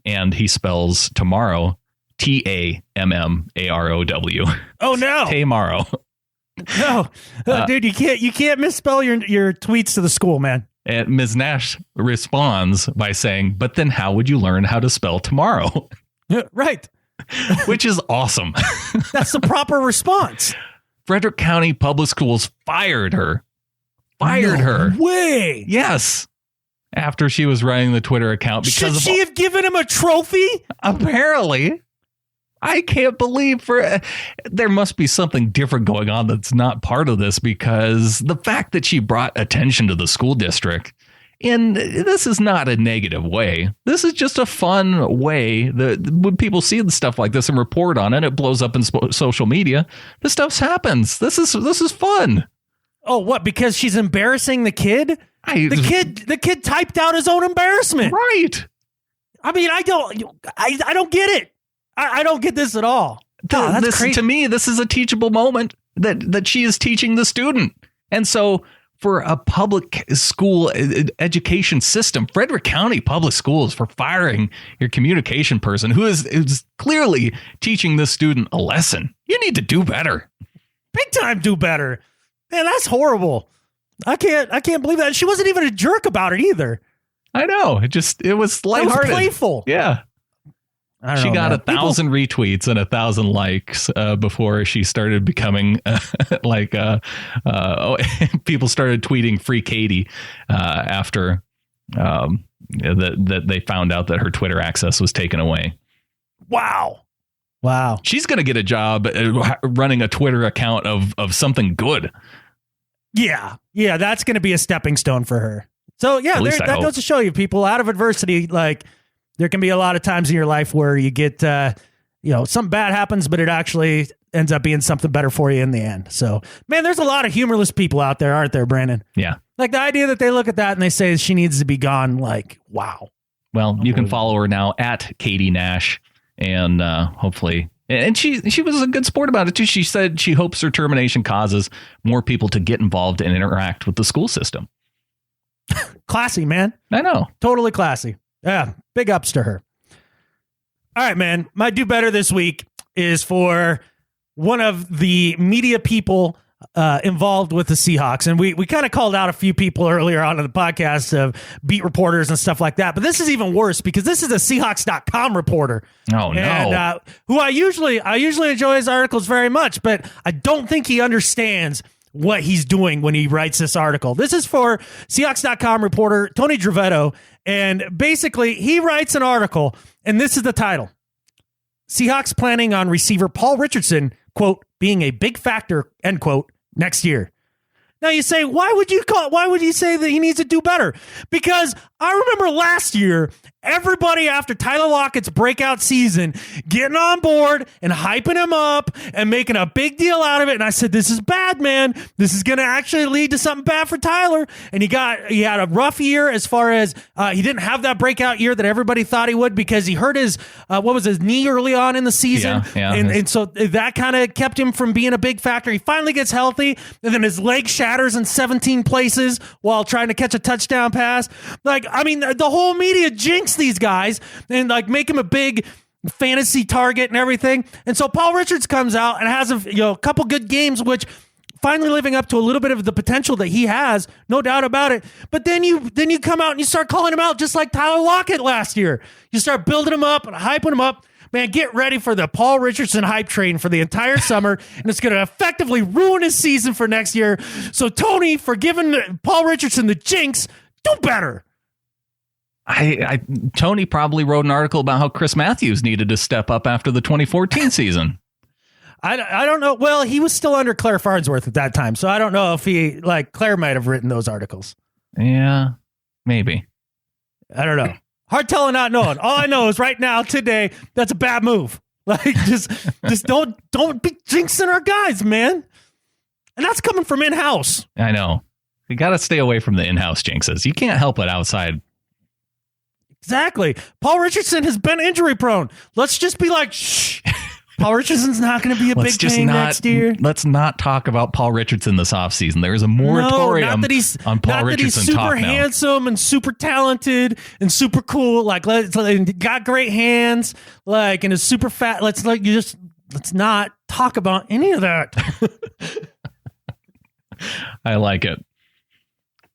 And he spells tomorrow, T-A-M-M-A-R-O-W. Oh, no. Tomorrow. No, dude, you can't misspell your tweets to the school, man. And Ms. Nash responds by saying, "But then how would you learn how to spell tomorrow?" Right. Which is awesome. That's the proper response. Frederick County Public Schools fired her. No way. Yes. After she was running the Twitter account. Should she have given him a trophy? Apparently. I can't believe there must be something different going on that's not part of this, because the fact that she brought attention to the school district, and this is not a negative way. This is just a fun way that when people see the stuff like this and report on it, it blows up in social media. This stuff happens. This is fun. Oh, what? Because she's embarrassing the kid? The kid typed out his own embarrassment. Right. I mean, I don't get it. I don't get this at all. That's crazy. To me, this is a teachable moment that she is teaching the student. And so for a public school education system, Frederick County Public Schools, for firing your communication person who is clearly teaching this student a lesson, you need to do better. Big time do better. Man, that's horrible. I can't believe that. She wasn't even a jerk about it either. I know. It was lighthearted. It was playful. Yeah. She got 1,000 retweets and 1,000 likes before she started becoming people started tweeting "Free Katie" after that they found out that her Twitter access was taken away. Wow. She's going to get a job running a Twitter account of something good. Yeah, that's going to be a stepping stone for her. So yeah, that goes to show you, people, out of adversity, like, there can be a lot of times in your life where you get, something bad happens, but it actually ends up being something better for you in the end. So, man, there's a lot of humorless people out there, aren't there, Brandon? Yeah. Like the idea that they look at that and they say she needs to be gone, like, wow. Well, you can follow her now at Katie Nash, and hopefully, and she was a good sport about it too. She said she hopes her termination causes more people to get involved and interact with the school system. Classy, man. I know. Totally classy. Yeah, big ups to her. All right, man. My do better this week is for one of the media people involved with the Seahawks. And we kind of called out a few people earlier on in the podcast of beat reporters and stuff like that. But this is even worse because this is a Seahawks.com reporter. Oh, no. And, who I usually enjoy his articles very much, but I don't think he understands what he's doing when he writes this article. This is for Seahawks.com reporter Tony Dravetto. And basically, he writes an article, and this is the title. Seahawks planning on receiver Paul Richardson, quote, being a big factor, end quote, next year. Now you say, why would you say that he needs to do better? Because I remember last year, everybody after Tyler Lockett's breakout season getting on board and hyping him up and making a big deal out of it. And I said, this is bad, man. This is going to actually lead to something bad for Tyler. And he had a rough year as far as he didn't have that breakout year that everybody thought he would because he hurt his knee early on in the season. Yeah. And so that kind of kept him from being a big factor. He finally gets healthy, and then his leg shatters in 17 places while trying to catch a touchdown pass. Like, I mean, the whole media jinxed these guys and like make him a big fantasy target and everything. And so Paul Richards comes out and has a couple good games, which finally living up to a little bit of the potential that he has, no doubt about it. But then you come out and you start calling him out just like Tyler Lockett last year. You start building him up and hyping him up. Man, get ready for the Paul Richardson hype train for the entire summer, and it's going to effectively ruin his season for next year. So, Tony, for giving Paul Richardson the jinx, do better. Tony probably wrote an article about how Chris Matthews needed to step up after the 2014 season. I don't know. Well, he was still under Claire Farnsworth at that time, so I don't know if Claire might have written those articles. Yeah, maybe. I don't know. Hard telling, not knowing. All I know is right now, today, that's a bad move. Like, just don't be jinxing our guys, man. And that's coming from in-house. I know. You got to stay away from the in-house jinxes. You can't help it outside. Exactly. Paul Richardson has been injury prone. Let's just be like, shh. Paul Richardson's not going to be a big thing next year. Let's not talk about Paul Richardson this offseason. There is a moratorium on Paul Richardson talk now. Not that he's super handsome and super talented and super cool. Like, got great hands, like, and is super fat. Let's not talk about any of that. I like it.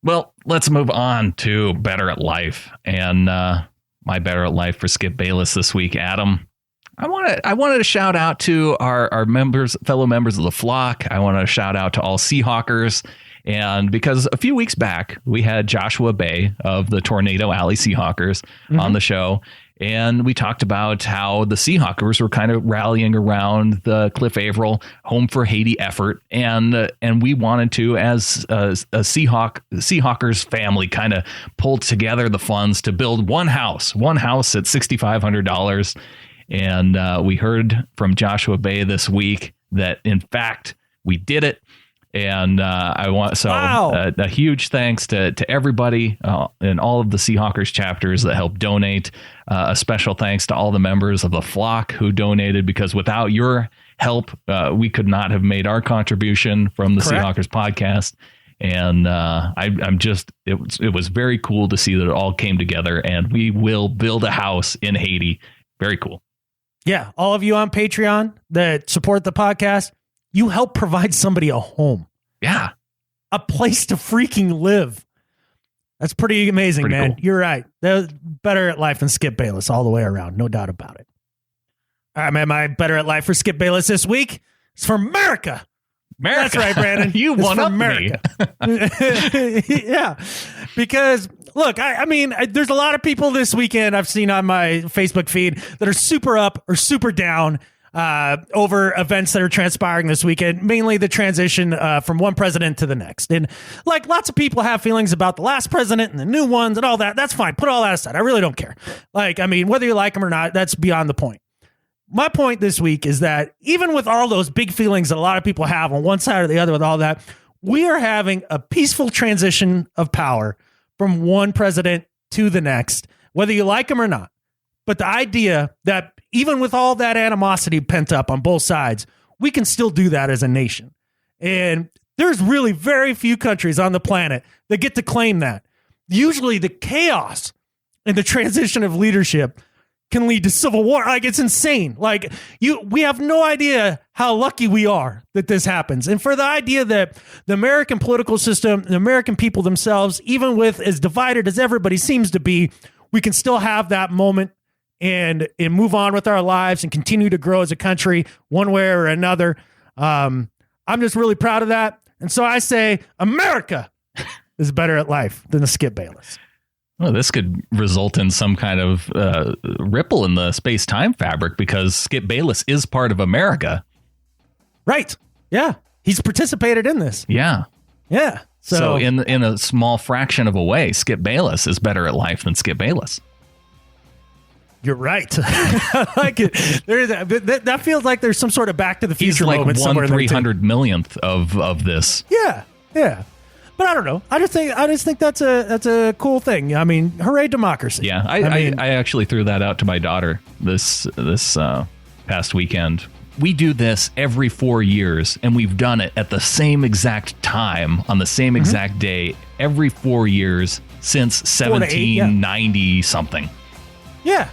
Well, let's move on to Better at Life. And my Better at Life for Skip Bayless this week, Adam. I wanted to shout out to our members, fellow members of the flock. I want to shout out to all Seahawkers. And because a few weeks back, we had Joshua Bay of the Tornado Alley Seahawkers on the show. And we talked about how the Seahawkers were kind of rallying around the Cliff Averill Home for Haiti effort. And we wanted to, as a Seahawkers family, kind of pull together the funds to build one house at $6,500. And we heard from Joshua Bay this week that, in fact, we did it. And a huge thanks to everybody in all of the Seahawkers chapters that helped donate. A special thanks to all the members of the flock who donated, because without your help, we could not have made our contribution from the Seahawkers podcast. And it was very cool to see that it all came together, and we will build a house in Haiti. Very cool. Yeah. All of you on Patreon that support the podcast, you help provide somebody a home. Yeah. A place to freaking live. That's pretty amazing, man. Cool. You're right. They're better at life than Skip Bayless all the way around. No doubt about it. Am I better at life for Skip Bayless this week? It's for America. That's right, Brandon. You won up America. Yeah. Because, look, I mean, there's a lot of people this weekend I've seen on my Facebook feed that are super up or super down over events that are transpiring this weekend, mainly the transition from one president to the next. And like lots of people have feelings about the last president and the new ones and all that. That's fine. Put all that aside. I really don't care. Like, I mean, whether you like them or not, that's beyond the point. My point this week is that even with all those big feelings that a lot of people have on one side or the other with all that, we are having a peaceful transition of power from one president to the next, whether you like them or not. But the idea that even with all that animosity pent up on both sides, we can still do that as a nation. And there's really very few countries on the planet that get to claim that. Usually the chaos in the transition of leadership can lead to civil war. Like, it's insane. Like, we have no idea how lucky we are that this happens. And for the idea that the American political system, the American people themselves, even with as divided as everybody seems to be, we can still have that moment and move on with our lives and continue to grow as a country one way or another. I'm just really proud of that. And so I say America is better at life than the Skip Bayless. Well, this could result in some kind of ripple in the space-time fabric because Skip Bayless is part of America. Right. Yeah. He's participated in this. Yeah. Yeah. So in a small fraction of a way, Skip Bayless is better at life than Skip Bayless. You're right. I like it. That feels like there's some sort of Back to the Future moment somewhere. He's like 1/300 millionth of this. Yeah. Yeah. But I don't know. I just think that's a cool thing. I mean, hooray democracy. Yeah, I actually threw that out to my daughter this past weekend. We do this every 4 years, and we've done it at the same exact time on the same exact day every 4 years since 1790 something. Yeah,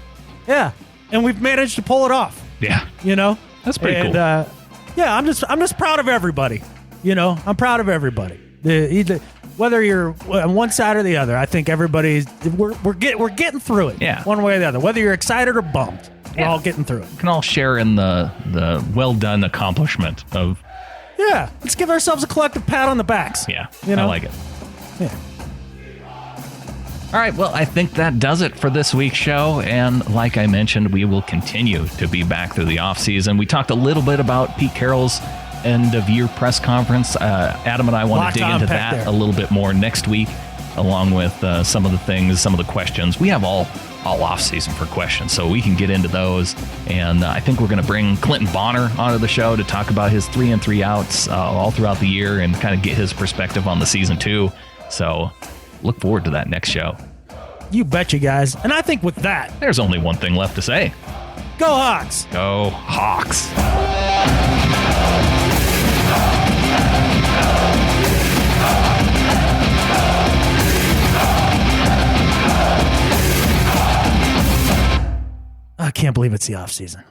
yeah, and we've managed to pull it off. Yeah, you know, that's pretty cool. Yeah, I'm just proud of everybody. You know, I'm proud of everybody. Whether you're on one side or the other, I think we're getting through it. Yeah, one way or the other. Whether you're excited or bummed, we're all getting through it. We can all share in the well done accomplishment of. Yeah, let's give ourselves a collective pat on the backs. Yeah, you know? I like it. Yeah. All right, well, I think that does it for this week's show. And like I mentioned, we will continue to be back through the offseason. We talked a little bit about Pete Carroll's end-of-year press conference. Adam and I want to dig into that a little bit more next week, along with some of the questions. We have all off-season for questions, so we can get into those. And I think we're going to bring Clinton Bonner onto the show to talk about his 3 and 3 outs all throughout the year and kind of get his perspective on the season 2. So look forward to that next show. You bet you guys. And I think with that, there's only one thing left to say. Go Hawks! Go Hawks! I can't believe it's the off season.